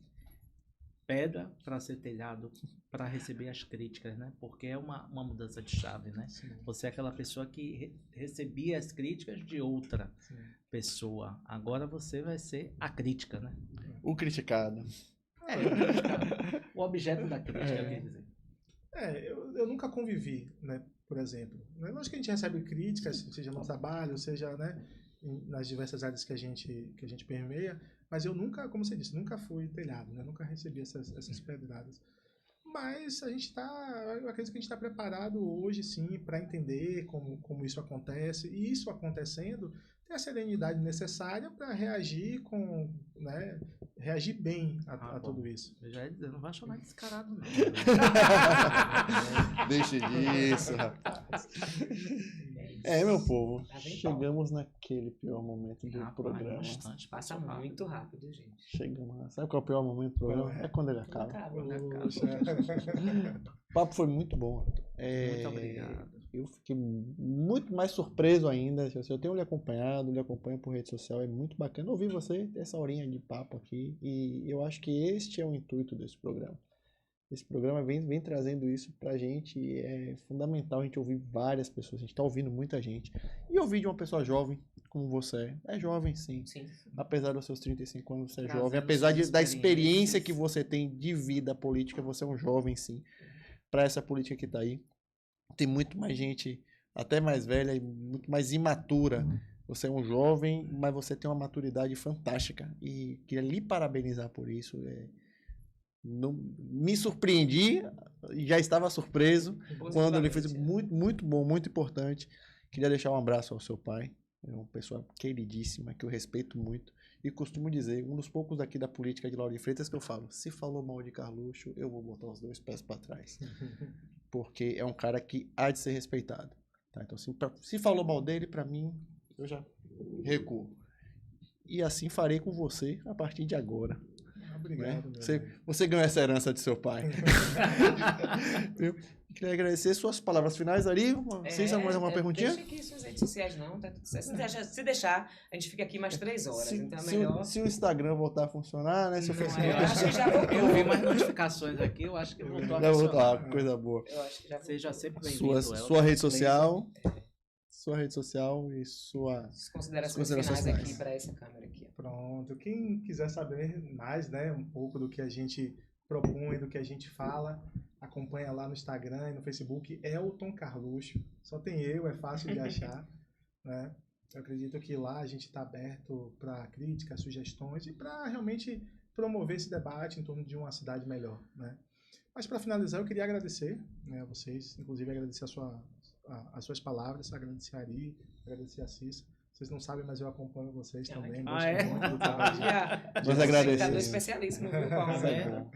pedra para ser telhado, para receber as críticas, né? Porque é uma mudança de chave, né? Sim. Você é aquela pessoa que recebia as críticas de outra pessoa. Agora você vai ser a crítica, né? O criticado. O objeto da crítica, eu quero dizer. Eu nunca convivi, né? Por exemplo. Lógico que a gente recebe críticas, seja no trabalho, seja, né, nas diversas áreas que a gente permeia, mas eu nunca, como você disse, nunca fui telhado, né? Nunca recebi essas pedradas. Mas eu acredito que a gente está preparado hoje, sim, para entender como isso acontece, e isso acontecendo, ter a serenidade necessária para reagir né, reagir bem a tudo isso. Eu já ia dizer, não vai chamar descarado, não. Deixa disso, rapaz. Meu povo, chegamos naquele pior momento do programa. Passa muito rápido, gente. Chegamos lá. Sabe qual é o pior momento do programa? É quando ele acaba. O papo foi muito bom. Muito obrigado. Eu fiquei muito mais surpreso ainda. Eu tenho lhe acompanho por rede social, é muito bacana ouvir você, essa horinha de papo aqui. E eu acho que este é o intuito desse programa. Esse programa vem trazendo isso pra gente e é fundamental a gente ouvir várias pessoas. A gente tá ouvindo muita gente. E ouvir de uma pessoa jovem, como você é. É jovem, sim. Apesar dos seus 35 anos, você é jovem. Apesar da experiência que você tem de vida política, você é um jovem, sim. Pra essa política que tá aí. Tem muito mais gente, até mais velha e muito mais imatura. Você é um jovem, mas você tem uma maturidade fantástica. E queria lhe parabenizar por isso. Não, me surpreendi, já estava surpreso quando ele fez muito, muito bom, muito importante. Queria deixar um abraço ao seu pai, é uma pessoa queridíssima, que eu respeito muito e costumo dizer, um dos poucos aqui da política de Lauro de Freitas que eu falo, se falou mal de Carluxo, eu vou botar os 2 pés para trás, porque é um cara que há de ser respeitado, tá? Então se falou mal dele, para mim, eu já recuo. E assim farei com você a partir de agora. Obrigado. Né? Você ganhou essa herança de seu pai. Eu queria agradecer suas palavras finais, Ari. Vocês têm mais alguma perguntinha? Deixa aqui suas redes sociais, não. Tá tudo certo. Se deixar, a gente fica aqui mais 3 horas. Então é melhor. Se o Instagram voltar a funcionar, né? Se o Facebook. Eu vi mais notificações aqui, eu acho que voltou a funcionar. Coisa boa. Eu acho que já seja sempre bem-vindo. Sua rede social. Sua rede social e suas considerações finais aqui para essa câmera aqui. Pronto. Quem quiser saber mais, né, um pouco do que a gente propõe, do que a gente fala, acompanha lá no Instagram e no Facebook, Elton Carluxo. Só tem eu, é fácil de achar, né? Eu acredito que lá a gente está aberto para críticas, sugestões e para realmente promover esse debate em torno de uma cidade melhor, né? Mas para finalizar, eu queria agradecer, né, a vocês, inclusive agradecer as suas palavras, agradecer a Ari, agradecer a Cissa. Vocês não sabem, mas eu acompanho vocês também. Ah, Gosto muito do trabalho. Nós agradecemos. Tá do especialíssimo, viu, Paulo?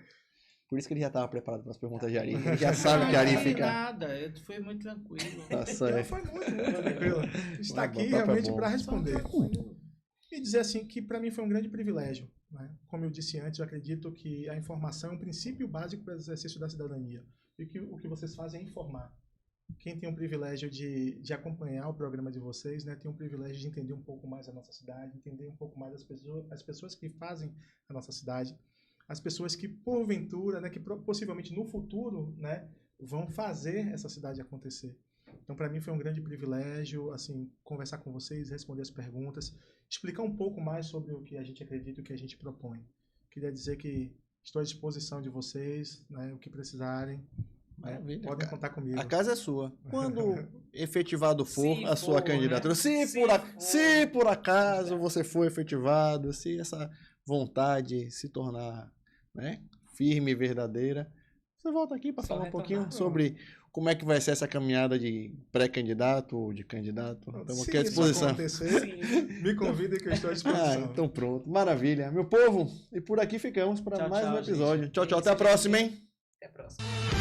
Por isso que ele já estava preparado para as perguntas de Ari. Ele já sabe que Ari fica... Nada, eu fui muito tranquilo. Tá Não, certo. foi muito tranquilo. Está aqui Papo é realmente bom. para responder. E dizer assim que para mim foi um grande privilégio. Né? Como eu disse antes, eu acredito que a informação é um princípio básico para o exercício da cidadania. E que o que vocês fazem é informar. Quem tem o privilégio de acompanhar o programa de vocês, né, tem o privilégio de entender um pouco mais a nossa cidade, entender um pouco mais as pessoas que fazem a nossa cidade, as pessoas que porventura, né, que possivelmente no futuro, né, vão fazer essa cidade acontecer. Então, para mim foi um grande privilégio, assim, conversar com vocês, responder as perguntas, explicar um pouco mais sobre o que a gente acredita e o que a gente propõe. Queria dizer que estou à disposição de vocês, né, o que precisarem. Maravilha, podem contar comigo. A casa é sua. Quando efetivado for Se a sua for, candidatura, né? se por acaso você for efetivado, se essa vontade se tornar, né, firme e verdadeira, você volta aqui para Só falar um pouquinho retornar. sobre como é que vai ser essa caminhada de pré-candidato ou de candidato. Estamos Se aqui à isso disposição. acontecer, Sim. me convidem que eu estou à Ah, disposição. então pronto. Maravilha. Meu povo, e por aqui ficamos para Tchau, mais um tchau, episódio. gente. Tchau, tchau. É Até a isso, próxima, gente. hein? Até a próxima.